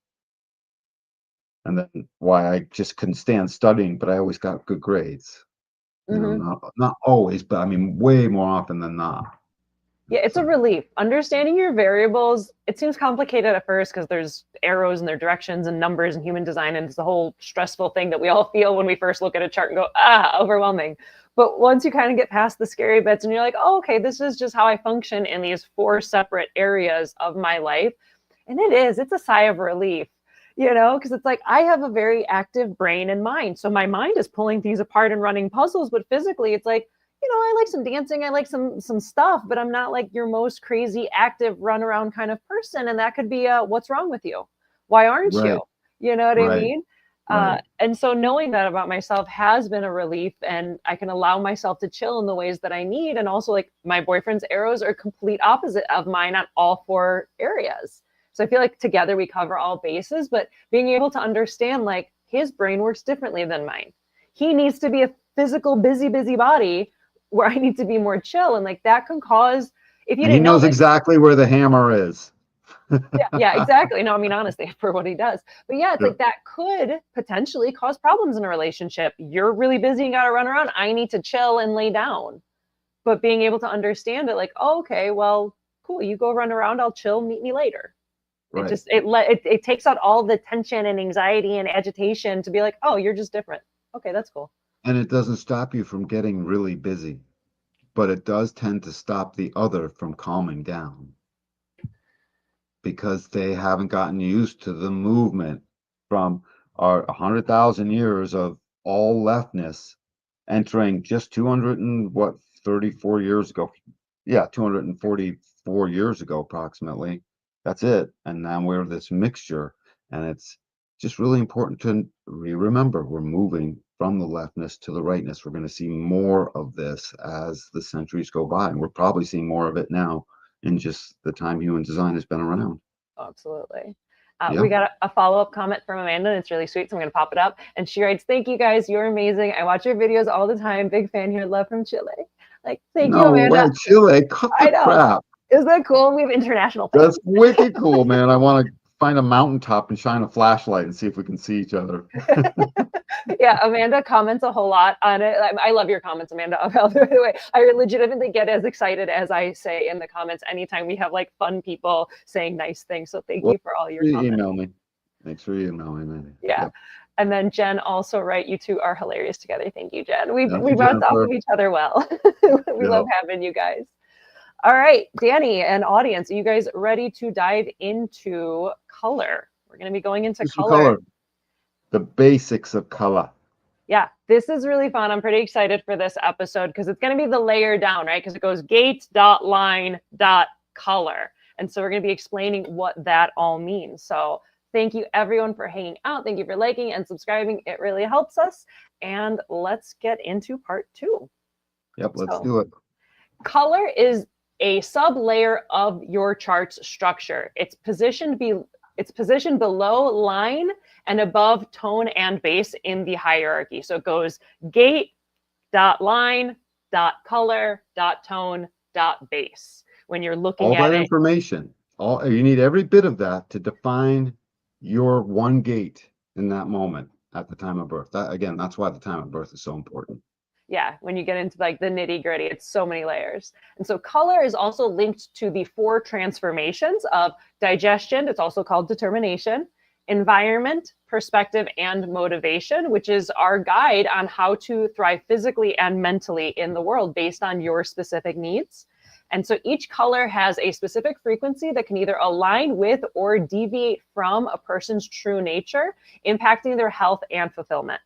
And then why I just couldn't stand studying, but I always got good grades. You know, not always, but I mean way more often than not. Yeah, it's a relief. Understanding your variables, it seems complicated at first because there's arrows and their directions and numbers and human design, and it's the whole stressful thing that we all feel when we first look at a chart and go, overwhelming. But once you kind of get past the scary bits and you're like, oh, okay, this is just how I function in these 4 separate areas of my life. And it's a sigh of relief, you know, because it's like I have a very active brain and mind. So my mind is pulling these apart and running puzzles, but physically it's like, you know, I like some dancing, I like some stuff, but I'm not like your most crazy active run around kind of person. And that could be what's wrong with you? Why aren't you? You know what I mean? And so knowing that about myself has been a relief, and I can allow myself to chill in the ways that I need. And also, like, my boyfriend's arrows are complete opposite of mine on all 4 areas. So I feel like together we cover all bases, but being able to understand, like, his brain works differently than mine. He needs to be a physical, busy body, where I need to be more chill. And like that can cause, if you didn't know, he knows exactly where the hammer is. yeah, exactly. No, I mean, honestly, for what he does. But yeah, it's like that could potentially cause problems in a relationship. You're really busy and got to run around. I need to chill and lay down. But being able to understand it, like, oh, okay, well, cool. You go run around. I'll chill. Meet me later. Right. It takes out all the tension and anxiety and agitation to be like, oh, you're just different. Okay, that's cool. And it doesn't stop you from getting really busy, but it does tend to stop the other from calming down, because they haven't gotten used to the movement from our 100,000 years of all leftness entering just 34 years ago. Yeah, 244 years ago, approximately. That's it. And now we're this mixture, and it's just really important to remember we're moving from the leftness to the rightness. We're going to see more of this as the centuries go by, and we're probably seeing more of it now in just the time human design has been around. Absolutely. We got a follow-up comment from Amanda, and it's really sweet, so I'm going to pop it up. And she writes, thank you guys. You're amazing. I watch your videos all the time. Big fan here. Love from Chile. Like, thank you, Amanda. Way, Chile. Cut the crap. Isn't that cool? We have international fans. That's wicked cool, man. I want to find a mountaintop and shine a flashlight and see if we can see each other. Yeah, Amanda comments a whole lot on it. I love your comments, Amanda. By the way, I legitimately get as excited as I say in the comments anytime we have like fun people saying nice things. So thank you for all your comments. Email me. Thanks for emailing me. Yeah. Yep. And then Jen also write, you two are hilarious together. Thank you, Jen. We Thank you, bounce off Jennifer. of each other well. We love having you guys. All right, Danny and audience, are you guys ready to dive into color? We're going to be going into color. The basics of color. Yeah, this is really fun. I'm pretty excited for this episode because it's going to be the layer down, right? Because it goes gate, dot, line, dot, color. And so we're going to be explaining what that all means. So thank you everyone for hanging out. Thank you for liking and subscribing. It really helps us. And let's get into part 2. Yep, let's do it. Color is a sub-layer of your chart's structure. It's positioned below line and above tone and base in the hierarchy. So it goes gate, dot line, dot color, dot tone, dot base. When you're looking at all that information, you need every bit of that to define your one gate in that moment at the time of birth. That's why the time of birth is so important. Yeah, when you get into like the nitty gritty, it's so many layers. And so color is also linked to the 4 transformations of digestion. It's also called determination, environment, perspective, and motivation, which is our guide on how to thrive physically and mentally in the world based on your specific needs. And so each color has a specific frequency that can either align with or deviate from a person's true nature, impacting their health and fulfillment.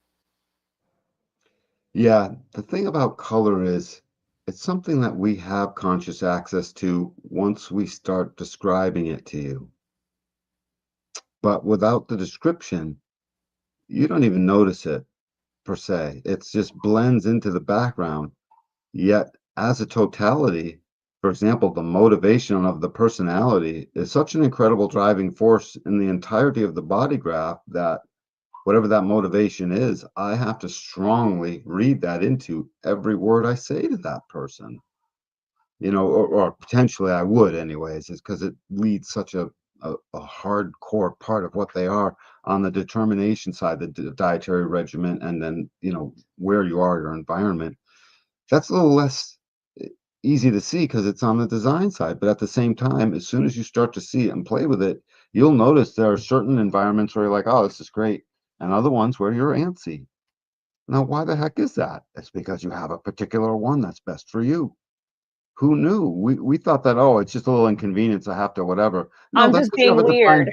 Yeah, the thing about color is it's something that we have conscious access to once we start describing it to you. But without the description, you don't even notice it per se. It just blends into the background. Yet, as a totality, for example, the motivation of the personality is such an incredible driving force in the entirety of the body graph that whatever that motivation is, I have to strongly read that into every word I say to that person. Or potentially I would anyways, is because it leads such a hardcore part of what they are on the determination side, the dietary regimen, and then, where you are, your environment. That's a little less easy to see because it's on the design side. But at the same time, as soon as you start to see it and play with it, you'll notice there are certain environments where you're like, oh, this is great. And other ones where you're antsy. Now, why the heck is that? It's because you have a particular one that's best for you. Who knew? We thought that, oh, it's just a little inconvenience. I have to whatever. No, I'm that's just because you have being a defined,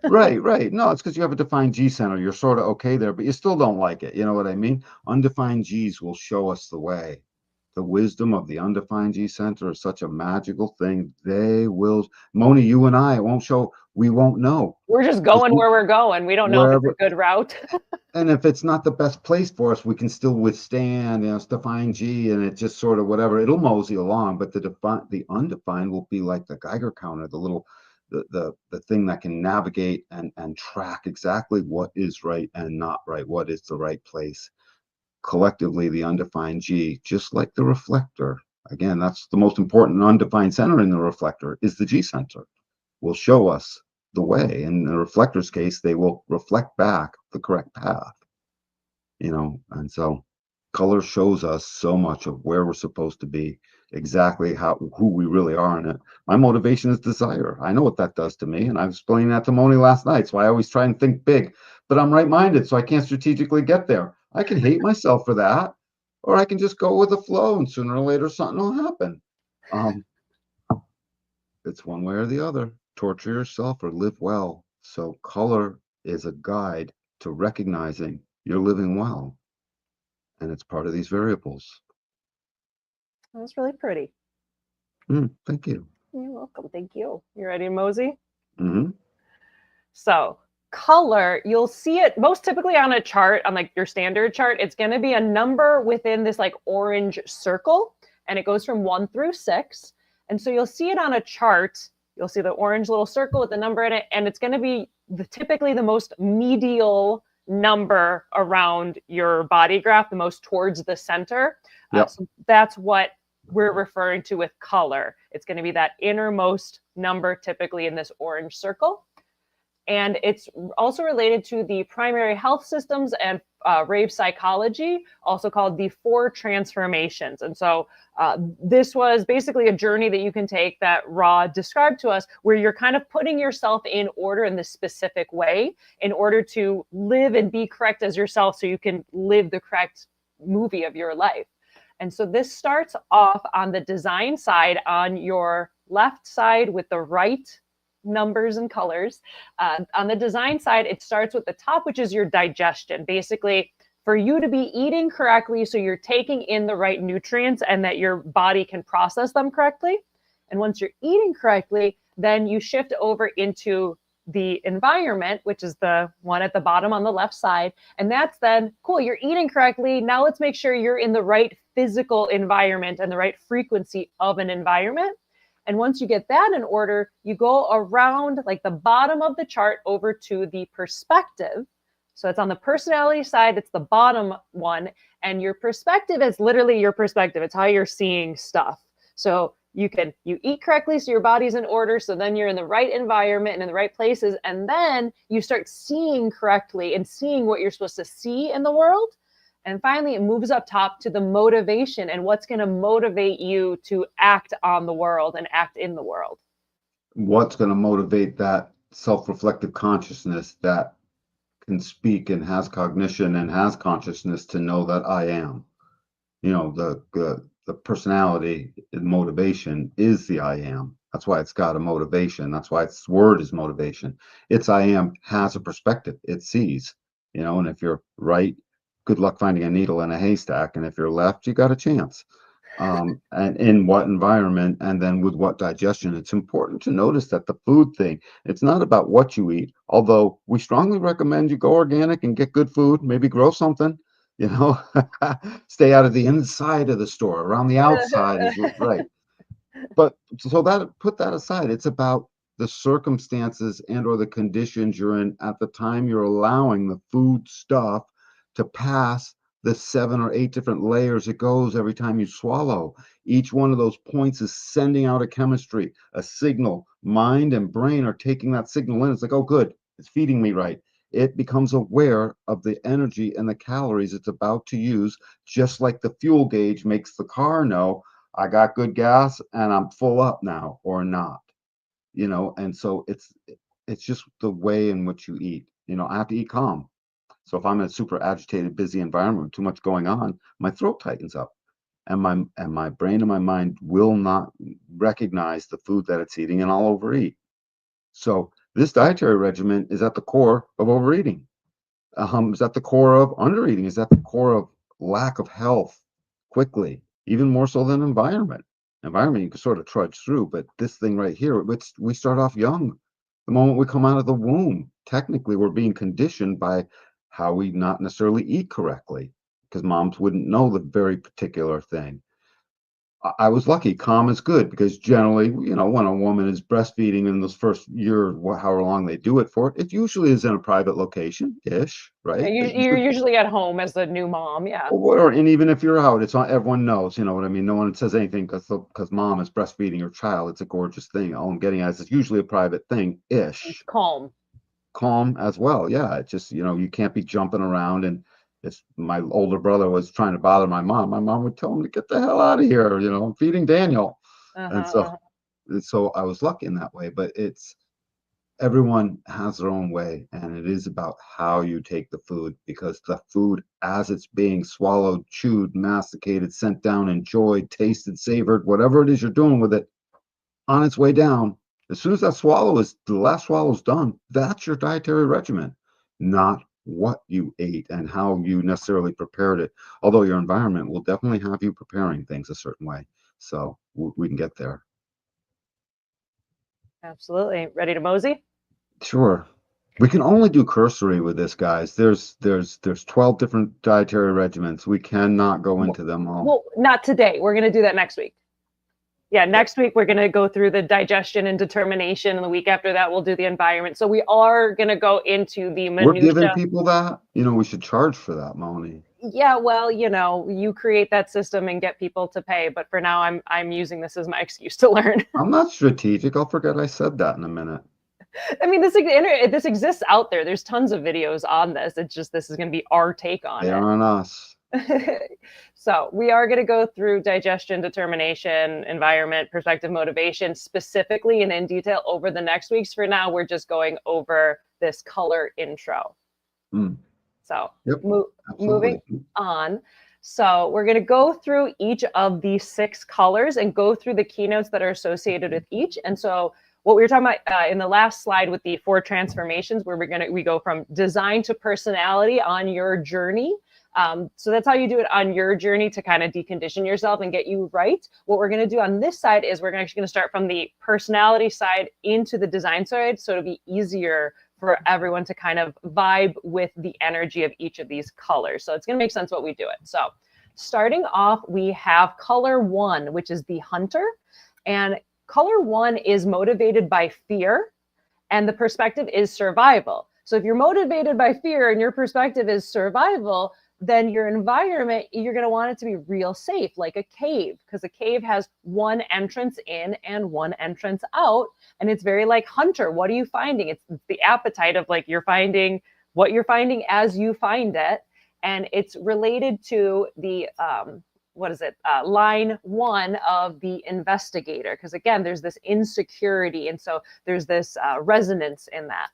weird. right. No, it's because you have a defined G center. You're sort of okay there, but you still don't like it. You know what I mean? Undefined Gs will show us the way. The wisdom of the undefined G center is such a magical thing. They will, Moni, you and I, it won't show, we won't know. We're just going where we're going. We don't know if it's a good route. And if it's not the best place for us, we can still withstand, it's defined G, and it just sort of whatever, it'll mosey along. But the undefined will be like the Geiger counter, the little, the thing that can navigate and track exactly what is right and not right, what is the right place. Collectively, the undefined G, just like the reflector. Again, that's the most important undefined center in the reflector is the G center. Will show us the way. In the reflector's case, they will reflect back the correct path. And so color shows us so much of where we're supposed to be, exactly who we really are in it. My motivation is desire. I know what that does to me, and I was explaining that to Moni last night. So I always try and think big, but I'm right-minded, so I can't strategically get there. I can hate myself for that, or I can just go with the flow, and sooner or later something will happen. It's one way or the other. Torture yourself or live well. So color is a guide to recognizing you're living well. And it's part of these variables. That was really pretty. Thank you. You're welcome. Thank you. You ready, Mosey? Mm-hmm. So color, you'll see it most typically on a chart, on like your standard chart. It's going to be a number within this like orange circle, and it goes from 1 through 6. And so you'll see it on a chart. You'll see the orange little circle with the number in it, and it's going to be typically the most medial number around your body graph, the most towards the center. Yep. So that's what we're referring to with color. It's going to be that innermost number, typically in this orange circle. And it's also related to the primary health systems and rave psychology, also called the four transformations. And so this was basically a journey that you can take that Ra described to us, where you're kind of putting yourself in order in this specific way in order to live and be correct as yourself so you can live the correct movie of your life. And so this starts off on the design side on your left side with the right numbers and colors. On the design side, it starts with the top, which is your digestion. Basically, for you to be eating correctly, so you're taking in the right nutrients and that your body can process them correctly. And once you're eating correctly, then you shift over into the environment, which is the one at the bottom on the left side. And that's then, cool, you're eating correctly. Now let's make sure you're in the right physical environment and the right frequency of an environment. And once you get that in order, you go around like the bottom of the chart over to the perspective. So it's on the personality side, it's the bottom one. And your perspective is literally your perspective. It's how you're seeing stuff. So you eat correctly, so your body's in order. So then you're in the right environment and in the right places. And then you start seeing correctly and seeing what you're supposed to see in the world. And finally, it moves up top to the motivation and what's going to motivate you to act on the world and act in the world. What's going to motivate that self-reflective consciousness that can speak and has cognition and has consciousness to know that I am? You know, the personality and motivation is the I am. That's why it's got a motivation. That's why its word is motivation. Its I am has a perspective. It sees, you know, and if you're right, good luck finding a needle in a haystack. And if you're left, you got a chance. And in what environment, and then with what digestion. It's important to notice that the food thing, it's not about what you eat, although we strongly recommend you go organic and get good food, maybe grow something, you know, stay out of the inside of the store, around the outside is right. But so that, put that aside, it's about the circumstances and or the conditions you're in at the time you're allowing the food stuff to pass the 7 or 8 different layers it goes every time you swallow. Each one of those points is sending out a chemistry, a signal. Mind and brain are taking that signal in. It's like, oh, good, it's feeding me right. It becomes aware of the energy and the calories it's about to use, just like the fuel gauge makes the car know, I got good gas and I'm full up now or not, you know. And so it's just the way in which you eat. You know, I have to eat calm. So if I'm in a super agitated, busy environment with too much going on, my throat tightens up, and my brain and my mind will not recognize the food that it's eating, and I'll overeat. So this dietary regimen is at the core of overeating. Is at the core of undereating. Is at the core of lack of health quickly, even more so than environment. Environment you can sort of trudge through, but this thing right here, we start off young. The moment we come out of the womb, technically we're being conditioned by how we not necessarily eat correctly, because moms wouldn't know the very particular thing. I was lucky. Calm is good, because generally, you know, when a woman is breastfeeding in those first year, however long they do it for, it usually is in a private location-ish, right? You're usually at home as a new mom, yeah. And even if you're out, it's on, everyone knows, you know what I mean? No one says anything because mom is breastfeeding her child. It's a gorgeous thing. All I'm getting at is it's usually a private thing-ish. It's calm. Calm as well. Yeah, it's just, you know, you can't be jumping around. And it's, my older brother was trying to bother my mom. My mom would tell him to get the hell out of here. You know, I'm feeding Daniel. And so I was lucky in that way. But it's, everyone has their own way, and it is about how you take the food, because the food, as it's being swallowed, chewed, masticated, sent down, enjoyed, tasted, savored, whatever it is you're doing with it, on its way down, as soon as that swallow is, the last swallow is done, that's your dietary regimen, not what you ate and how you necessarily prepared it. Although your environment will definitely have you preparing things a certain way. So we can get there. Absolutely. Ready to mosey? Sure. We can only do cursory with this, guys. There's 12 different dietary regimens. We cannot go into them all. Well, not today. We're going to do that next week. Yeah, next week we're going to go through the digestion and determination, and the week after that we'll do the environment. So we are going to go into the minutiae. We're giving people that. You know, we should charge for that, Moni. Yeah, well, you create that system and get people to pay, but for now I'm using this as my excuse to learn. I'm not strategic. I'll forget I said that in a minute. I mean, this exists out there. There's tons of videos on this. It's just this is going to be our take on They it. are on us. So we are going to go through digestion, determination, environment, perspective, motivation, specifically and in detail over the next weeks. For now, we're just going over this color intro. Mm. So Yep, moving absolutely. on. So we're going to go through each of these 6 colors and go through the keynotes that are associated with each. And so what we were talking about in the last slide with the 4 transformations, where we go from design to personality on your journey. So that's how you do it on your journey to kind of decondition yourself and get you right. What we're going to do on this side is we're actually going to start from the personality side into the design side, so it'll be easier for everyone to kind of vibe with the energy of each of these colors. So it's going to make sense what we do it. So starting off, we have color 1, which is the hunter. And color 1 is motivated by fear, and the perspective is survival. So if you're motivated by fear and your perspective is survival, then your environment, you're going to want it to be real safe, like a cave, because a cave has one entrance in and one entrance out. And it's very like hunter. What are you finding? It's the appetite of like you're finding what you're finding as you find it. And it's related to the, line 1 of the investigator. Because again, there's this insecurity. And so there's this resonance in that.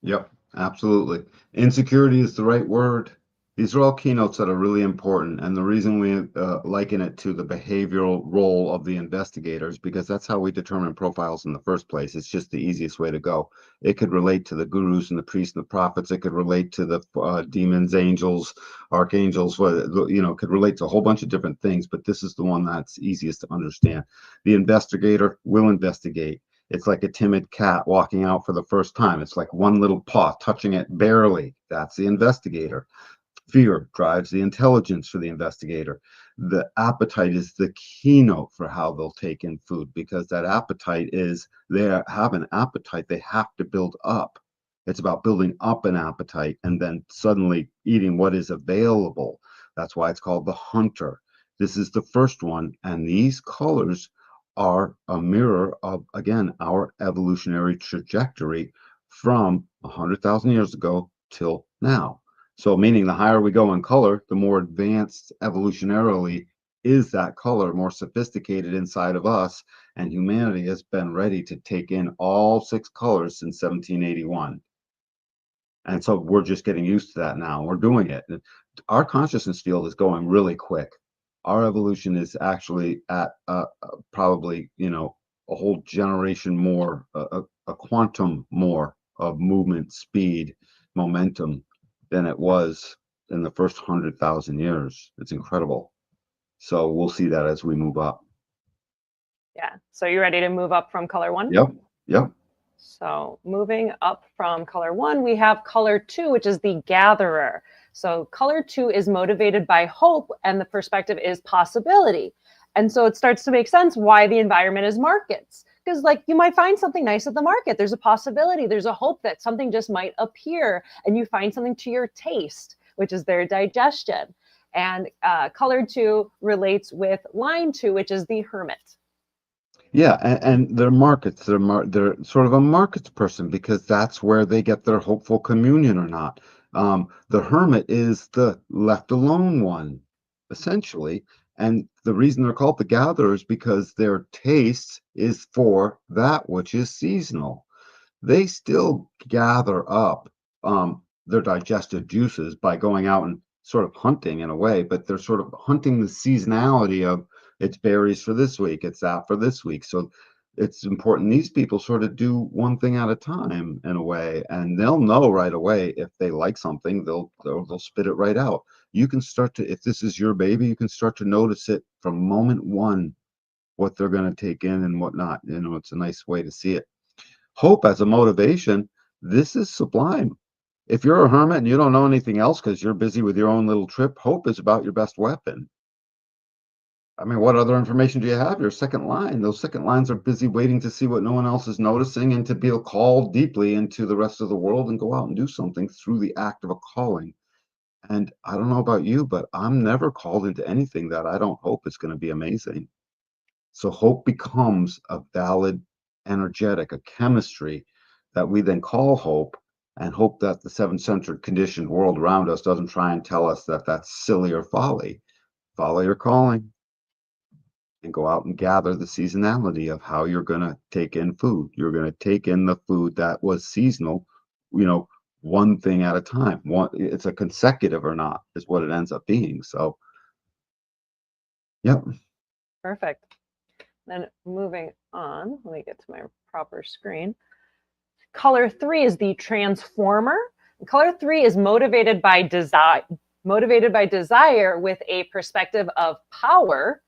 Yep, absolutely. Insecurity is the right word. These are all keynotes that are really important. And the reason we liken it to the behavioral role of the investigators, because that's how we determine profiles in the first place. It's just the easiest way to go. It could relate to the gurus and the priests and the prophets. It could relate to the demons, angels, archangels, could relate to a whole bunch of different things. But this is the one that's easiest to understand. The investigator will investigate. It's like a timid cat walking out for the first time. It's like one little paw touching it barely. That's the investigator. Fear drives the intelligence for the investigator. The appetite is the keynote for how they'll take in food, because that appetite is, they have an appetite they have to build up. It's about building up an appetite and then suddenly eating what is available. That's why it's called the hunter. This is the first one, and these colors are a mirror of, again, our evolutionary trajectory from 100,000 years ago till now. So meaning the higher we go in color, the more advanced evolutionarily is that color, more sophisticated inside of us. And humanity has been ready to take in all 6 colors since 1781. And so we're just getting used to that now. We're doing it. Our consciousness field is going really quick. Our evolution is actually at probably, a whole generation more, a quantum more of movement, speed, momentum than it was in the first 100,000 years. It's incredible. So we'll see that as we move up. Yeah. So you ready to move up from color 1? Yep. So moving up from color 1, we have color 2, which is the gatherer. So color 2 is motivated by hope, and the perspective is possibility. And so it starts to make sense why the environment is markets. Because like you might find something nice at the market. There's a possibility. There's a hope that something just might appear, and you find something to your taste, which is their digestion. And color 2 relates with line 2, which is the hermit. Yeah, and they're markets. They're sort of a markets person, because that's where they get their hopeful communion or not. The hermit is the left alone one, essentially. And the reason they're called the gatherers, because their taste is for that which is seasonal. They still gather up their digestive juices by going out and sort of hunting in a way, but they're sort of hunting the seasonality of, it's berries for this week, it's that for this week. So it's important these people sort of do one thing at a time in a way, and they'll know right away if they like something. They'll spit it right out. You can start to, if this is your baby, you can start to notice it from moment one, what they're going to take in and what not. It's a nice way to see it. Hope as a motivation, this is sublime. If you're a hermit and you don't know anything else because you're busy with your own little trip, hope is about your best weapon. I mean, what other information do you have? Your second line. Those second lines are busy waiting to see what no one else is noticing and to be called deeply into the rest of the world and go out and do something through the act of a calling. And I don't know about you, but I'm never called into anything that I don't hope is going to be amazing. So hope becomes a valid energetic, a chemistry that we then call hope, and hope that the seven-centered conditioned world around us doesn't try and tell us that that's silly or folly. Follow your calling and go out and gather the seasonality of how you're going to take in food. You're going to take in the food that was seasonal, you know, one thing at a time. One, it's a consecutive or not is what it ends up being. So, yep. Perfect. Then moving on, let me get to my proper screen. Color 3 is the transformer. Color 3 is motivated by desire, with a perspective of power.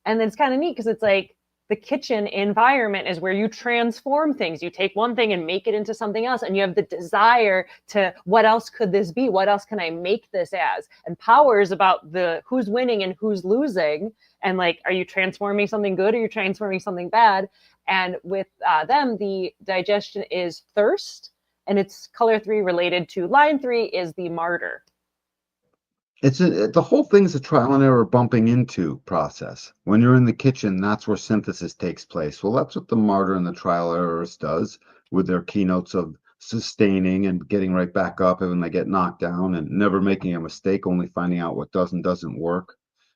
And then it's kind of neat because it's like the kitchen environment is where you transform things. You take one thing and make it into something else, and you have the desire to, what else could this be? What else can I make this as? And power is about the who's winning and who's losing. And like, are you transforming something good or are you transforming something bad? And with them, the digestion is thirst, and it's color 3 related to line 3 is the martyr. The whole thing's a trial and error bumping into process. When you're in the kitchen, that's where synthesis takes place. Well, that's what the martyr and the trial errorist does with their keynotes of sustaining and getting right back up when they get knocked down and never making a mistake, only finding out what does and doesn't work.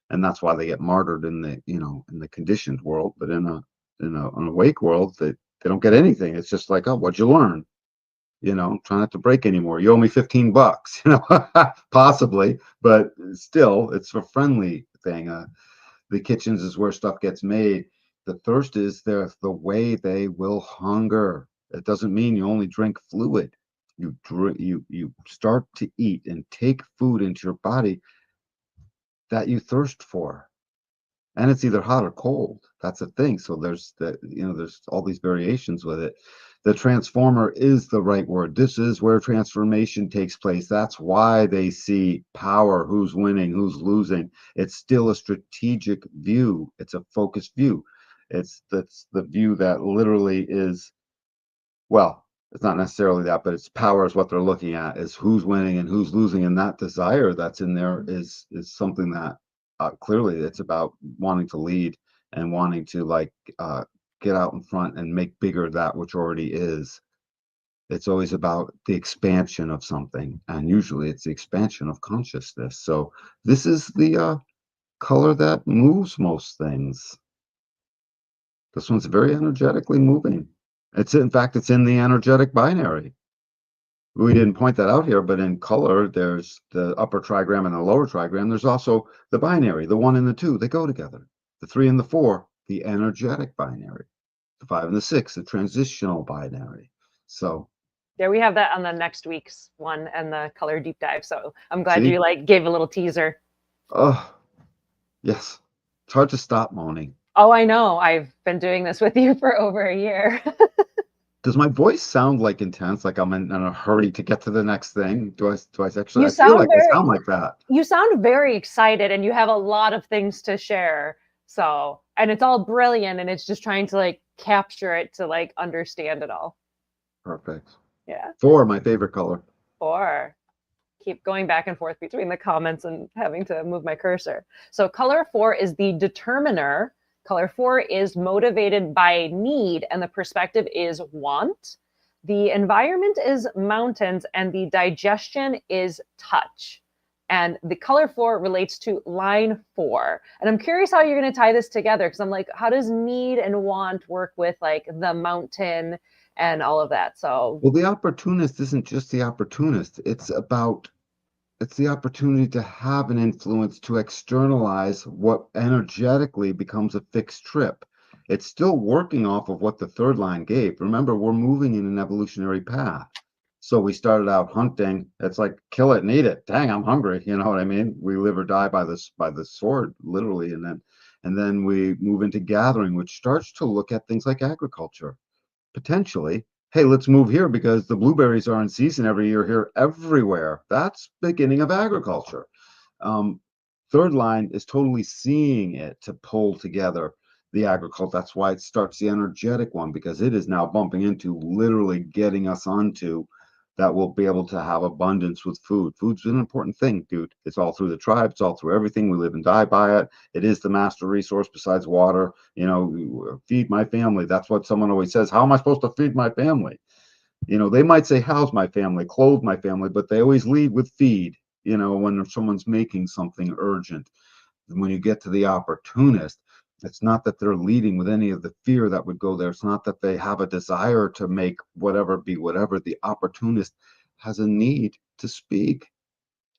And that's why they get martyred in the, in the conditioned world. But in an awake world, they don't get anything. It's just like, oh, what'd you learn? Try not to break anymore. You owe me $15, possibly, but still, it's a friendly thing. The kitchens is where stuff gets made. The thirst is the way they will hunger. It doesn't mean you only drink fluid. You drink, you start to eat and take food into your body that you thirst for. And it's either hot or cold. That's a thing. So there's all these variations with it. The transformer is the right word. This is where transformation takes place. That's why they see power, who's winning, who's losing. It's still a strategic view. It's a focused view. That's the view that literally is, well, it's not necessarily that, but it's power is what they're looking at, is who's winning and who's losing. And that desire that's in there is something that clearly it's about wanting to lead and wanting to get out in front and make bigger that which already is. It's always about the expansion of something, and usually it's the expansion of consciousness. So this is the color that moves most things. This one's very energetically moving. In fact, it's in the energetic binary. We didn't point that out here, but in color, there's the upper trigram and the lower trigram. There's also the binary, the 1 and the 2, they go together. The 3 and the 4, the energetic binary. The 5 and the 6, the transitional binary. So yeah, we have that on the next week's one and the color deep dive. So I'm glad see? you gave a little teaser. Oh, yes. It's hard to stop moaning. Oh, I know. I've been doing this with you for over a year. Does my voice sound like intense, like I'm in a hurry to get to the next thing? Do I actually? You I feel like I very, sound like that. You sound very excited, and you have a lot of things to share. So, and it's all brilliant, and it's just trying to capture it to understand it all. Perfect. Yeah. 4, my favorite color. 4. Keep going back and forth between the comments and having to move my cursor. So color 4 is the determiner. Color 4 is motivated by need, and the perspective is want. The environment is mountains, and the digestion is touch. And the color 4 relates to line 4. And I'm curious how you're going to tie this together, because I'm like, how does need and want work with the mountain and all of that? So, well, the opportunist isn't just the opportunist. It's the opportunity to have an influence, to externalize what energetically becomes a fixed trip. It's still working off of what the third line gave. Remember, we're moving in an evolutionary path. So we started out hunting. It's like kill it and eat it. Dang, I'm hungry. You know what I mean? We live or die by the sword, literally, and then we move into gathering, which starts to look at things like agriculture. Potentially, hey, let's move here because the blueberries are in season every year here everywhere. That's beginning of agriculture. Third line is totally seeing it to pull together the agriculture. That's why it starts the energetic one, because it is now bumping into literally getting us onto that will be able to have abundance with food. Food's an important thing, dude. It's all through the tribe. It's all through everything. We live and die by it. It is the master resource besides water. You know, feed my family. That's what someone always says. How am I supposed to feed my family? You know, they might say house my family, clothe my family, but they always lead with feed, you know, when someone's making something urgent. When you get to the opportunist, it's not that they're leading with any of the fear that would go there. It's not that they have a desire to make whatever be whatever. The opportunist has a need to speak.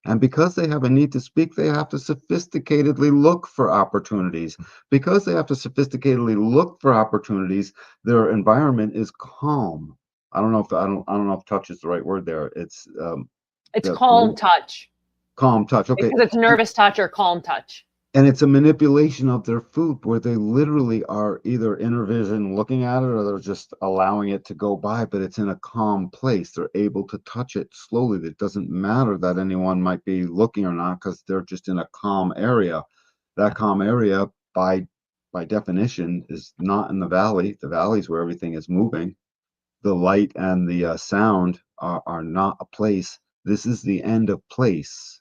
And because they have a need to speak, they have to sophisticatedly look for opportunities. Because they have to sophisticatedly look for opportunities, their environment is calm. I don't know if touch is the right word there. It's It's the calm touch calm touch. Okay. because it's nervous touch or calm touch. And it's a manipulation of their food where they literally are either inner vision looking at it or they're just allowing it to go by, but it's in a calm place. They're able to touch it slowly. It doesn't matter that anyone might be looking or not because they're just in a calm area. That calm area, by definition, is not in the valley. The valley is where everything is moving. The light and the sound are not a place. This is the end of place.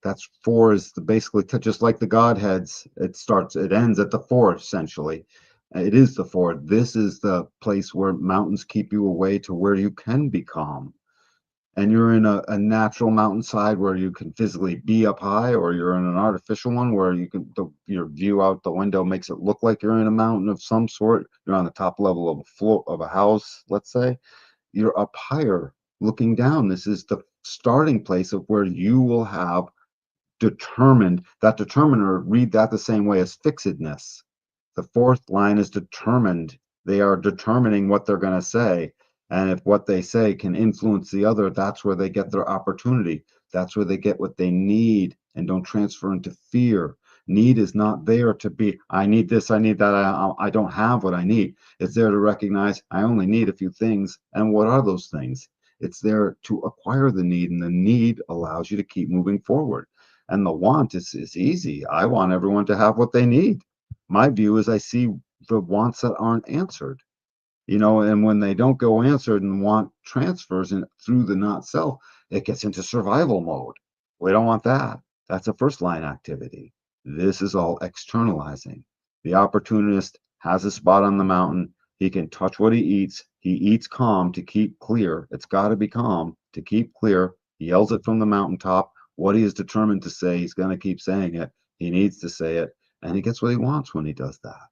That's four is basically just like the Godheads. It ends at the four essentially. It is the four. This is the place where mountains keep you away to where you can be calm. And you're in a natural mountainside where you can physically be up high, or you're in an artificial one where your view out the window makes it look like you're in a mountain of some sort. You're on the top level of a floor of a house, let's say. You're up higher looking down. This is the starting place of where you will have determined. That determiner, read that the same way as fixedness. The fourth line is determined. They are determining what they're going to say. And if what they say can influence the other, that's where they get their opportunity. That's where they get what they need and don't transfer into fear. Need is not there to be, I need this, I need that, I don't have what I need. It's there to recognize I only need a few things. And what are those things? It's there to acquire the need, and the need allows you to keep moving forward. And the want is easy. I want everyone to have what they need. My view is I see the wants that aren't answered, you know, and when they don't go answered and want transfers and through the not self, it gets into survival mode. We don't want that. That's a first line activity. This is all externalizing. The opportunist has a spot on the mountain. He can touch what he eats. He eats calm to keep clear. It's got to be calm to keep clear. He yells it from the mountaintop. What he is determined to say, he's going to keep saying it. He needs to say it, and he gets what he wants when he does that.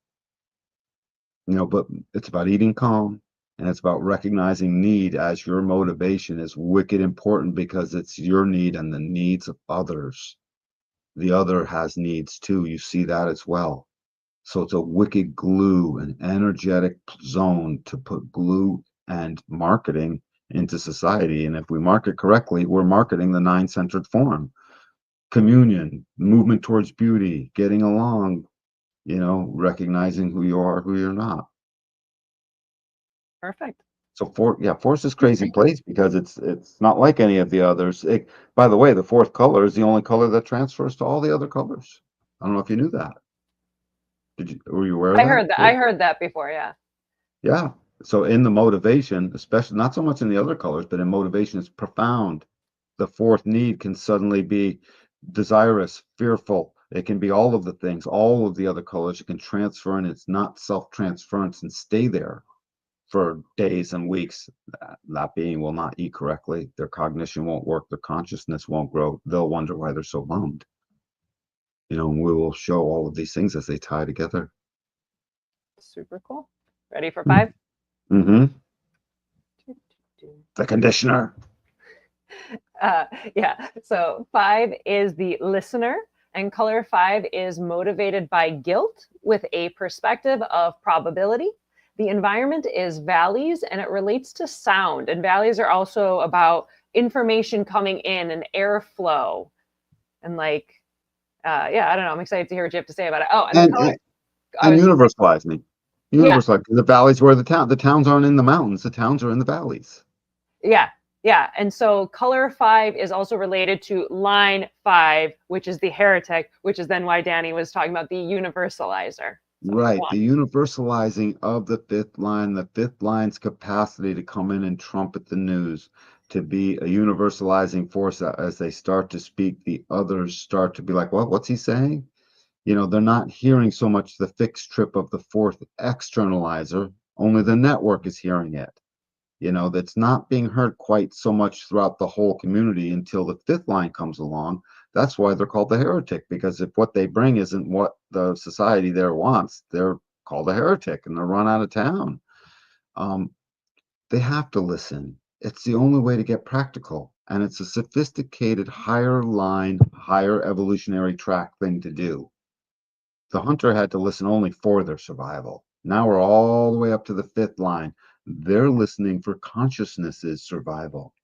You know, but it's about eating calm, and it's about recognizing need as your motivation is wicked important because it's your need and the needs of others. The other has needs too. You see that as well. So it's a wicked glue, an energetic zone to put glue and marketing into society. And if we market correctly, we're marketing the nine-centered form. Communion, movement towards beauty, getting along, you know, recognizing who you are, who you're not. Perfect. So fourth is crazy place because it's not like any of the others. By the way, the fourth color is the only color that transfers to all the other colors. I don't know if you knew that. Were you aware of I that? heard that. I heard that before. Yeah. Yeah. So in the motivation, especially not so much in the other colors, but in motivation, it's profound. The fourth need can suddenly be desirous, fearful. It can be all of the things, all of the other colors. It can transfer, and it's not self-transference and stay there for days and weeks. That being will not eat correctly. Their cognition won't work. Their consciousness won't grow. They'll wonder why they're so bummed. You know, and we will show all of these things as they tie together. Super cool. Ready for 5? Mm-hmm. The conditioner. Yeah. So 5 is the listener, and color 5 is motivated by guilt with a perspective of probability. The environment is valleys, and it relates to sound. And valleys are also about information coming in and airflow. And like, yeah, I don't know. I'm excited to hear what you have to say about it. Oh, and the color. And universalizing. Yeah. The valleys where the towns aren't in the mountains. The towns are in the valleys. Yeah. Yeah. And so color 5 is also related to line 5, which is the heretic, which is then why Danny was talking about the universalizer. So right. The universalizing of the fifth line, the fifth line's capacity to come in and trumpet the news. to be a universalizing force that as they start to speak, the others start to be like, well, what's he saying? You know, they're not hearing so much the fixed trip of the fourth externalizer, only the network is hearing it. You know, that's not being heard quite so much throughout the whole community until the fifth line comes along. That's why they're called the heretic, because if what they bring isn't what the society there wants, they're called a heretic and they're run out of town. Um, they have to listen. It's the only way to get practical. And it's a sophisticated, higher line, higher evolutionary track thing to do. The hunter had to listen only for their survival. Now we're all the way up to the fifth line. They're listening for consciousness's survival.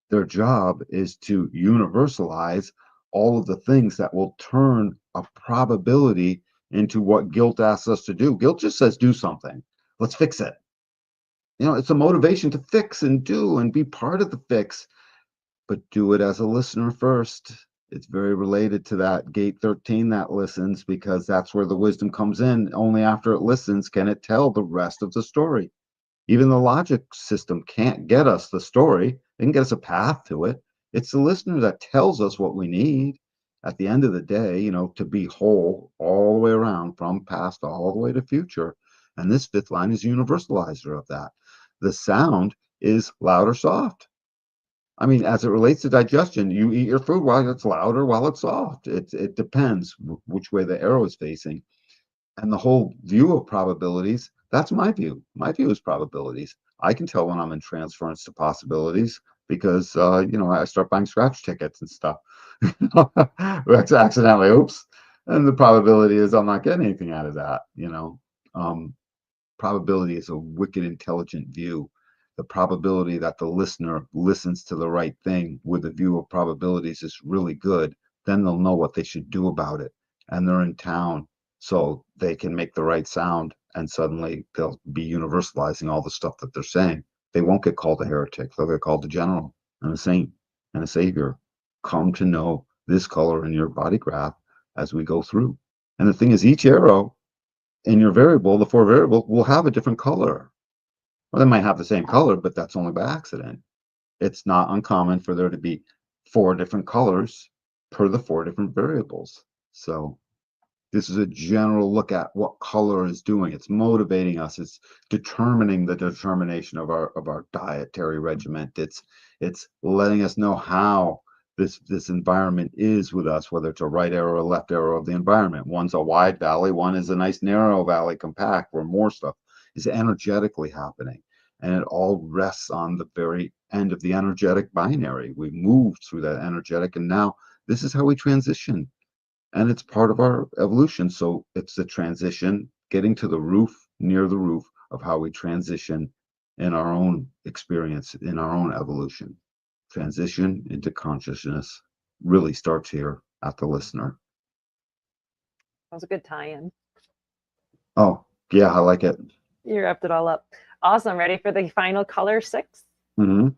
Their job is to universalize all of the things that will turn a probability into what guilt asks us to do. Guilt just says do something. Let's fix it. You know, it's a motivation to fix and do and be part of the fix, but do it as a listener first. It's very related to that gate 13 that listens, because that's where the wisdom comes in. Only after it listens can it tell the rest of the story. Even the logic system can't get us the story. It can get us a path to it. It's the listener that tells us what we need. At the end of the day, you know, to be whole all the way around from past all the way to future. And this fifth line is universalizer of that. The sound is loud or soft. I mean, as it relates to digestion, you eat your food while it's loud or while it's soft. It depends which way the arrow is facing. And the whole view of probabilities, that's my view. My view is probabilities. I can tell when I'm in transference to possibilities because, you know, I start buying scratch tickets and stuff. Accidentally, oops. And the probability is I'm not getting anything out of that, you know. Probability is a wicked intelligent view. The probability that the listener listens to the right thing with a view of probabilities is really good. Then they'll know what they should do about it. And they're in town, so they can make the right sound, and suddenly they'll be universalizing all the stuff that they're saying. They won't get called a heretic. They'll get called a general and a saint and a savior. Come to know this color in your body graph as we go through. And the thing is, each arrow in your variable, the four variables, will have a different color. Well, they might have the same color, but that's only by accident. It's not uncommon for there to be four different colors per the four different variables. So this is a general look at what color is doing. It's motivating us. It's determining the determination of our dietary regimen. It's letting us know how this environment is with us, whether it's a right arrow or left arrow of the environment. One's a wide valley, one is a nice narrow valley, compact, where more stuff is energetically happening. And it all rests on the very end of the energetic binary. We moved through that energetic, and now this is how we transition. And it's part of our evolution. So it's the transition, getting to the roof, near the roof of how we transition in our own experience, in our own evolution. Transition into consciousness really starts here at the listener. That was a good tie-in. Oh, yeah, I like it. You wrapped it all up. Awesome. Ready for the final color 6? Mm-hmm.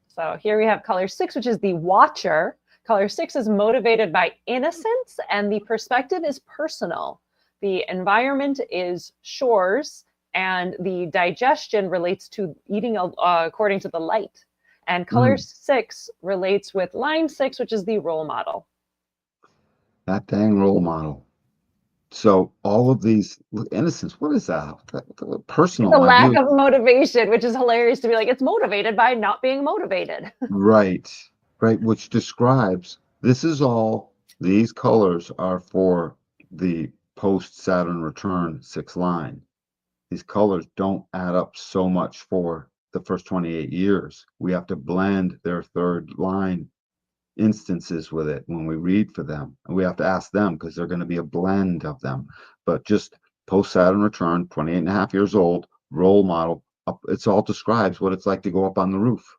So here we have color 6, which is the watcher. Color 6 is motivated by innocence, and the perspective is personal. The environment is shores, and the digestion relates to eating according to the light. And color 6 relates with line 6, which is the role model. That dang role model. So all of these innocence, what is that? Personal. The lack of motivation, which is hilarious to be like, it's motivated by not being motivated. Right, which describes, this is all, these colors are for the post-Saturn return 6 line. These colors don't add up so much for the first 28 years. We have to blend their third line instances with it when we read for them. And we have to ask them because they're going to be a blend of them. But just post-Saturn return, 28 and a half years old, role model, it's all describes what it's like to go up on the roof.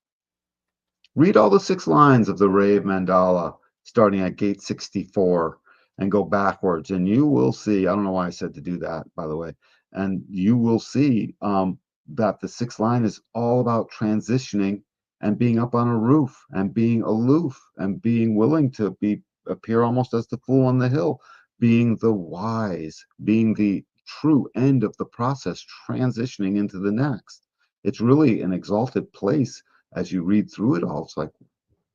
Read all the 6 lines of the Rave Mandala, starting at gate 64, and go backwards, and you will see, I don't know why I said to do that, by the way, and you will see that the 6th line is all about transitioning and being up on a roof and being aloof and being willing to appear almost as the fool on the hill, being the wise, being the true end of the process, transitioning into the next. It's really an exalted place as you read through it all,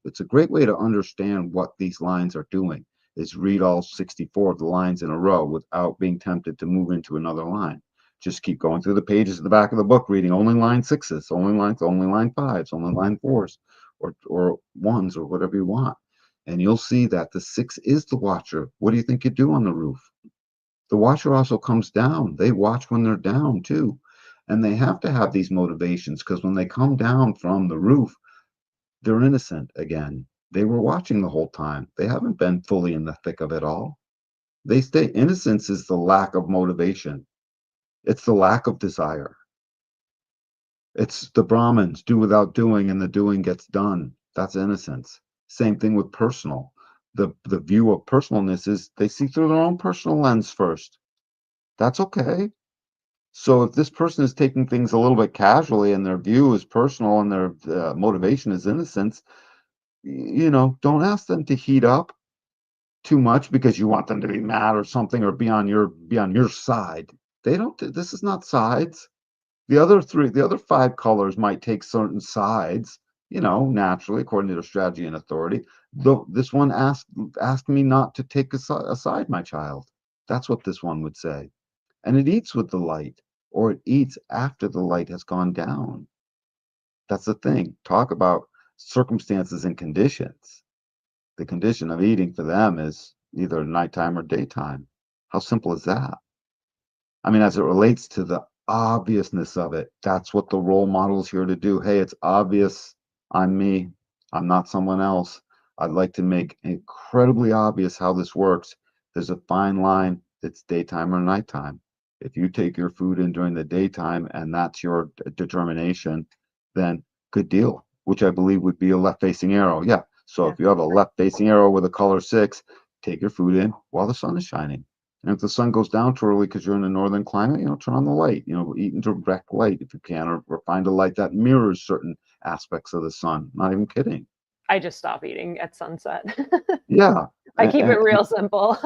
it's a great way to understand what these lines are doing, is read all 64 of the lines in a row without being tempted to move into another line. Just keep going through the pages at the back of the book, reading only line sixes, only line fives, only line fours, or ones, or whatever you want. And you'll see that the 6 is the watcher. What do you think you do on the roof? The watcher also comes down. They watch when they're down too. And they have to have these motivations, because when they come down from the roof, they're innocent again. They were watching the whole time. They haven't been fully in the thick of it all. They stay. Innocence is the lack of motivation. It's the lack of desire. It's the Brahmins do without doing, and the doing gets done. That's innocence. Same thing with personal. The view of personalness is they see through their own personal lens first. That's okay. So if this person is taking things a little bit casually, and their view is personal, and their motivation is innocence, don't ask them to heat up too much because you want them to be mad or something, or be on your side. They don't. This is not sides. The other 5 colors might take certain sides, naturally, according to their strategy and authority. Though this one asked me not to take a side, my child. That's what this one would say. And it eats with the light, or it eats after the light has gone down. That's the thing. Talk about circumstances and conditions. The condition of eating for them is either nighttime or daytime. How simple is that? I mean, as it relates to the obviousness of it, that's what the role model is here to do. Hey, it's obvious. I'm me. I'm not someone else. I'd like to make incredibly obvious how this works. There's a fine line. It's daytime or nighttime. If you take your food in during the daytime and that's your determination, then good deal, which I believe would be a left-facing arrow. Yeah. So Yeah. if you have a left-facing arrow with a color 6, take your food in while the sun is shining. And if the sun goes down too early because you're in a northern climate, turn on the light, eat in direct light if you can, or find a light that mirrors certain aspects of the sun. Not even kidding. I just stop eating at sunset. Yeah. I keep it real simple.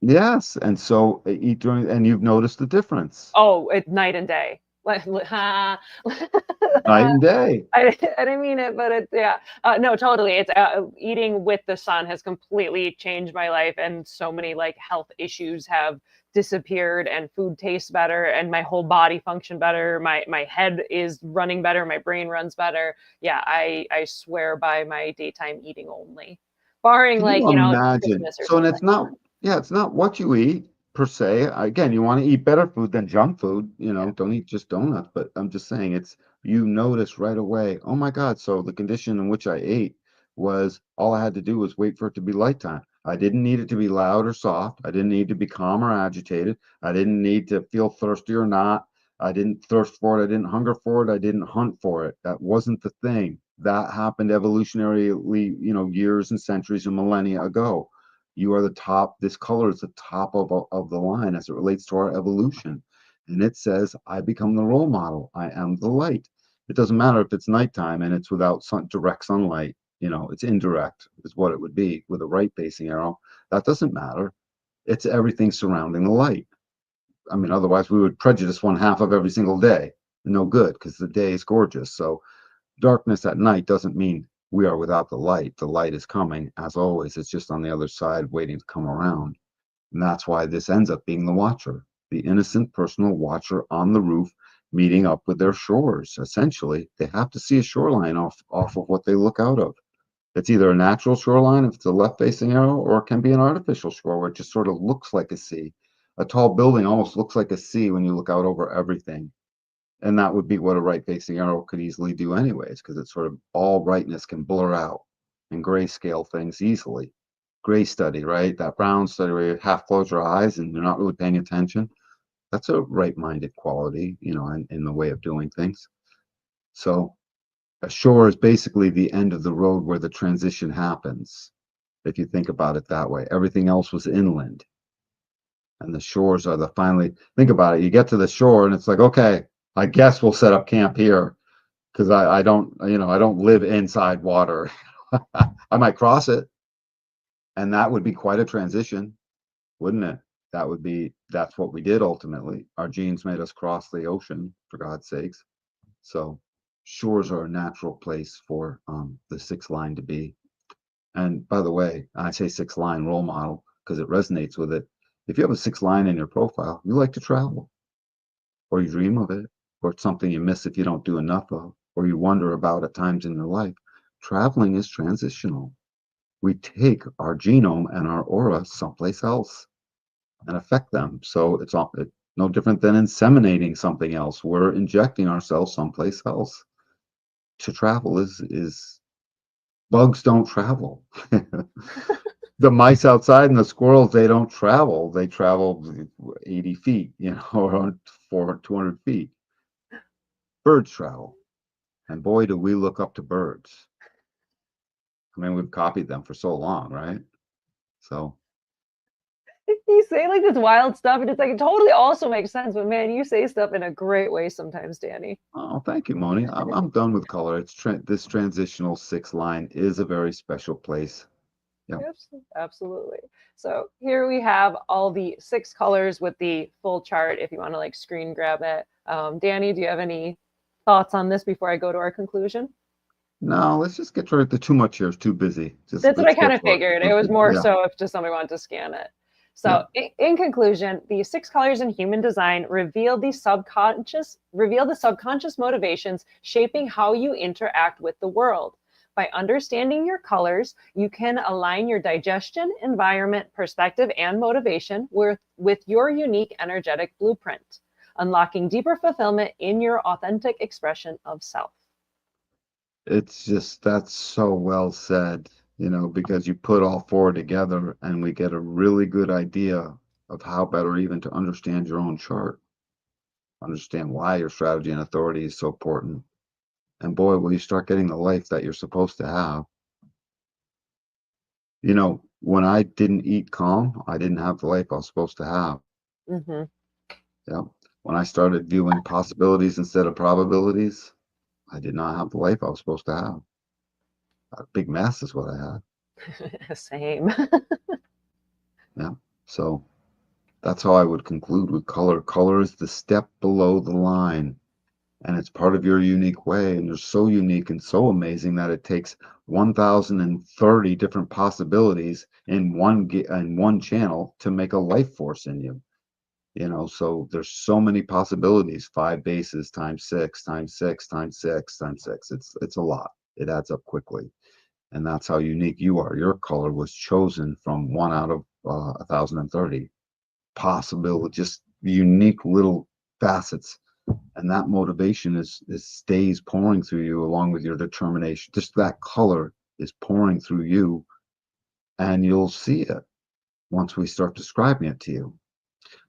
Yes. And so eat during, and you've noticed the difference. Oh, it's night and day. Night and day. I didn't mean it, but it's, yeah. No, totally. It's eating with the sun has completely changed my life, and so many like health issues have disappeared, and food tastes better, and my whole body function better. My head is running better. My brain runs better. Yeah, I swear by my daytime eating only, barring Can like you imagine? Christmas or So, and something. it's not, yeah, it's not what you eat per se. Again, you want to eat better food than junk food, Yeah. don't eat just donuts, but I'm just saying you notice right away, oh my God, so the condition in which I ate was all I had to do was wait for it to be light time. I didn't need it to be loud or soft. I didn't need to be calm or agitated. I didn't need to feel thirsty or not. I didn't thirst for it. I didn't hunger for it. I didn't hunt for it. That wasn't the thing. That happened evolutionarily, years and centuries and millennia ago. You are the top. This color is the top of the line as it relates to our evolution. And it says, I become the role model. I am the light. It doesn't matter if it's nighttime and it's without direct sunlight. It's indirect, is what it would be with a right facing arrow. That doesn't matter. It's everything surrounding the light. I mean, otherwise we would prejudice one half of every single day. No good, because the day is gorgeous. So darkness at night doesn't mean we are without the light. The light is coming, as always. It's just on the other side waiting to come around. And that's why this ends up being the watcher, the innocent personal watcher on the roof, meeting up with their shores. Essentially, they have to see a shoreline off of what they look out of. It's either a natural shoreline if it's a left facing arrow, or it can be an artificial shore where it just sort of looks like a sea. A tall building almost looks like a sea when you look out over everything. And that would be what a right facing arrow could easily do anyways, because it's sort of all brightness can blur out and grayscale things easily. Gray study, right? That brown study where you half close your eyes and you're not really paying attention. That's a right-minded quality, in the way of doing things. So a shore is basically the end of the road where the transition happens. If you think about it that way, everything else was inland. And the shores are finally, think about it. You get to the shore and it's like, okay, I guess we'll set up camp here, because I don't, I don't live inside water. I might cross it, and that would be quite a transition, wouldn't it? That's what we did ultimately. Our genes made us cross the ocean, for God's sakes. So shores are a natural place for the sixth line to be. And by the way, I say sixth line role model because it resonates with it. If you have a sixth line in your profile, you like to travel, or you dream of it, or it's something you miss if you don't do enough of, or you wonder about at times in your life. Traveling is transitional. We take our genome and our aura someplace else and affect them. So it's no different than inseminating something else. We're injecting ourselves someplace else. To travel is bugs don't travel. The mice outside and the squirrels, they don't travel. They travel 80 feet, or 200 feet. Birds travel. And boy, do we look up to birds. I mean, we've copied them for so long, right? So You say like this wild stuff, and it's like it totally also makes sense. But man, you say stuff in a great way sometimes, Danny. oh, thank you, Moni. I'm done with color. This transitional sixth line is a very special place. Yeah. Absolutely. So here we have all the 6 colors with the full chart if you want to like screen grab it. Danny, do you have any thoughts on this before I go to our conclusion? No, let's just get to it. The too much here is too busy. That's what I Let's kind get of to it. figured. It was more Yeah. so if just somebody wanted to scan it. Yeah. So in conclusion, the 6 colors in human design reveal the subconscious motivations shaping how you interact with the world. By understanding your colors, you can align your digestion, environment, perspective, and motivation with your unique energetic blueprint, unlocking deeper fulfillment in your authentic expression of self. That's so well said, because you put all 4 together and we get a really good idea of how better even to understand your own chart, understand why your strategy and authority is so important. And boy, will you start getting the life that you're supposed to have. When I didn't eat calm, I didn't have the life I was supposed to have. Mm-hmm. Yeah. When I started viewing possibilities instead of probabilities, I did not have the life I was supposed to have. A big mess is what I had. Same. Yeah. So that's how I would conclude with color. Color is the step below the line, and it's part of your unique way. And you're so unique and so amazing that it takes 1,030 different possibilities in one channel to make a life force in you. So there's so many possibilities. 5 bases times 6 times 6 times 6 times 6. It's a lot. It adds up quickly. And that's how unique you are. Your color was chosen from 1 out of 1,030 possible, just unique little facets. And that motivation is stays pouring through you along with your determination. Just that color is pouring through you, and you'll see it once we start describing it to you.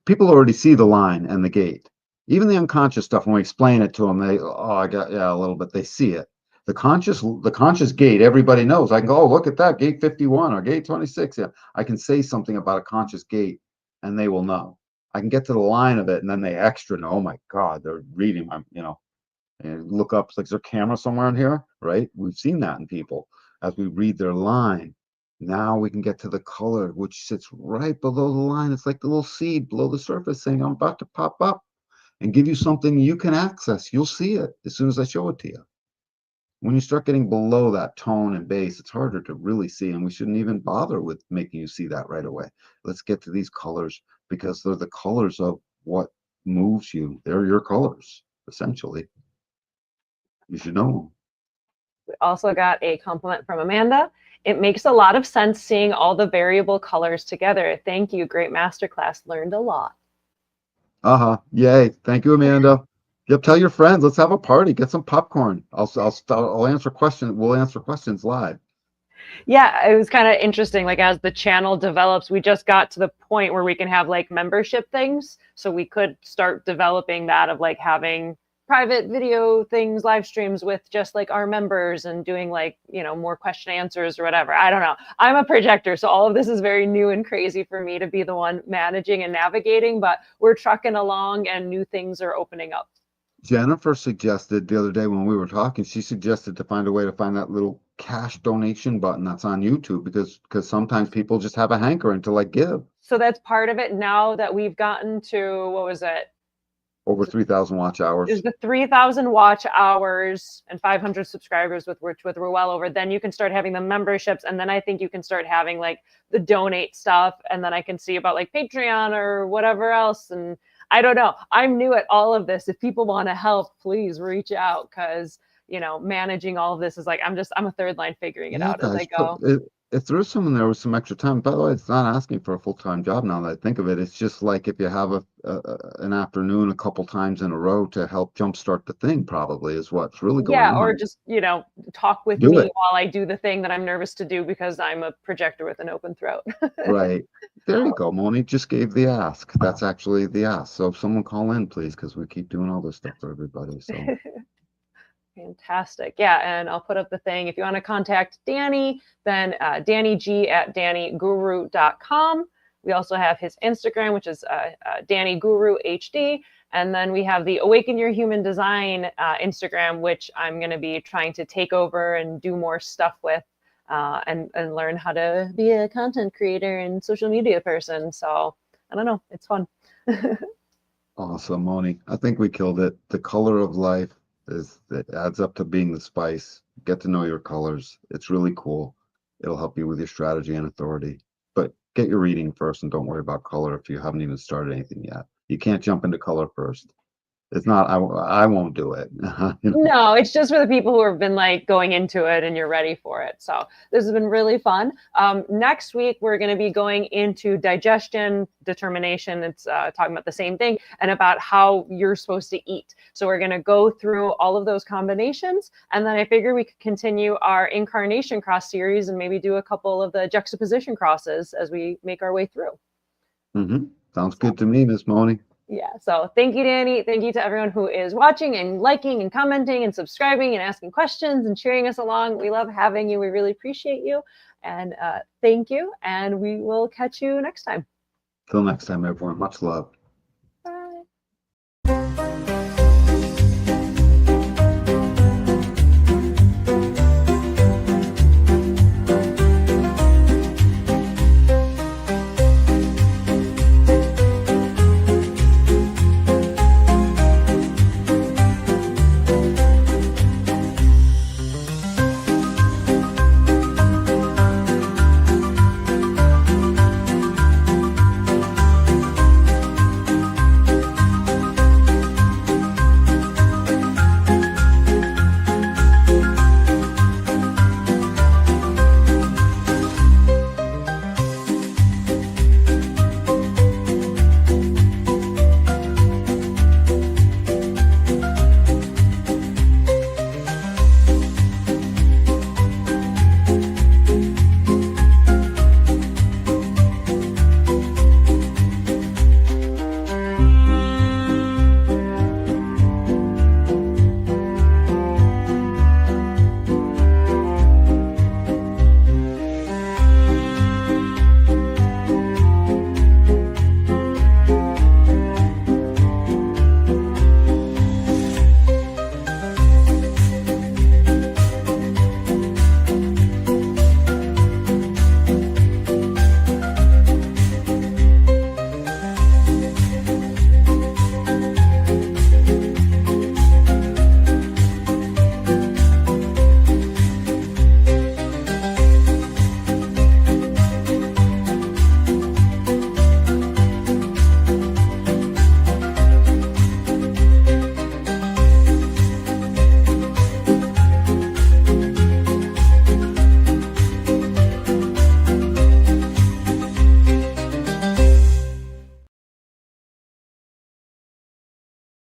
People already see the line and the gate. Even the unconscious stuff, when we explain it to them, I got, yeah, a little bit, they see it. The conscious gate, everybody knows. I can go, oh, look at that, gate 51 or gate 26. Yeah, I can say something about a conscious gate and they will know. I can get to the line of it and then they extra know, oh my God, they're reading my, and look up, like, is there a camera somewhere in here? Right? We've seen that in people as we read their line. Now we can get to the color, which sits right below the line. It's like the little seed below the surface saying, I'm about to pop up and give you something you can access. You'll see it as soon as I show it to you. When you start getting below that tone and base, it's harder to really see, and we shouldn't even bother with making you see that right away. Let's get to these colors because they're the colors of what moves you. They're your colors, essentially. You should know them. We also got a compliment from Amanda. It makes a lot of sense seeing all the variable colors together. Thank you. Great masterclass. Learned a lot. Yay. Thank you, Amanda. Yep. Tell your friends. Let's have a party. Get some popcorn. I'll answer questions. We'll answer questions live. Yeah, it was kind of interesting. Like as the channel develops, we just got to the point where we can have like membership things. So we could start developing that of like having private video things, live streams with just like our members and doing like, more question answers or whatever. I don't know. I'm a projector, so all of this is very new and crazy for me to be the one managing and navigating, but we're trucking along and new things are opening up. Jennifer suggested the other day when we were talking, she suggested to find a way to find that little cash donation button that's on YouTube because sometimes people just have a hankering to like give. So that's part of it now that we've gotten to, what was it? Over 3,000 watch hours. Is the 3,000 watch hours and 500 subscribers, with which we're well over. Then you can start having the memberships, and then I think you can start having like the donate stuff, and then I can see about like Patreon or whatever else. And I don't know. I'm new at all of this. If people want to help, please reach out, because managing all of this is like I'm a third line figuring it out as I go. If there is someone there with some extra time, by the way, it's not asking for a full-time job now that I think of it. It's just like if you have an afternoon a couple times in a row to help jumpstart the thing, probably is what's really going on. Or just, talk with me while I do the thing that I'm nervous to do because I'm a projector with an open throat. Right. There you go. Moni just gave the ask. That's actually the ask. So if someone call in, please, because we keep doing all this stuff for everybody. So. Fantastic. Yeah, and I'll put up the thing. If you want to contact Danny, then DannyG@DannyGuru.com. We also have his Instagram, which is DannyGuruHD. And then we have the Awaken Your Human Design Instagram, which I'm going to be trying to take over and do more stuff with, and learn how to be a content creator and social media person. So I don't know. It's fun. Awesome, Moni. I think we killed it. The color of life it adds up to being the spice. Get to know your colors. It's really cool. It'll help you with your strategy and authority. But get your reading first and don't worry about color if you haven't even started anything yet. You can't jump into color first. It's not, I won't do it. No, it's just for the people who have been like going into it and you're ready for it. So this has been really fun. Next week, we're going to be going into digestion, determination. It's talking about the same thing and about how you're supposed to eat. So we're going to go through all of those combinations. And then I figure we could continue our incarnation cross series and maybe do a couple of the juxtaposition crosses as we make our way through. Sounds good to me, Miss Moni. Yeah. So thank you, Danny. Thank you to everyone who is watching and liking and commenting and subscribing and asking questions and cheering us along. We love having you. We really appreciate you. And thank you. And we will catch you next time. Till next time, everyone. Much love.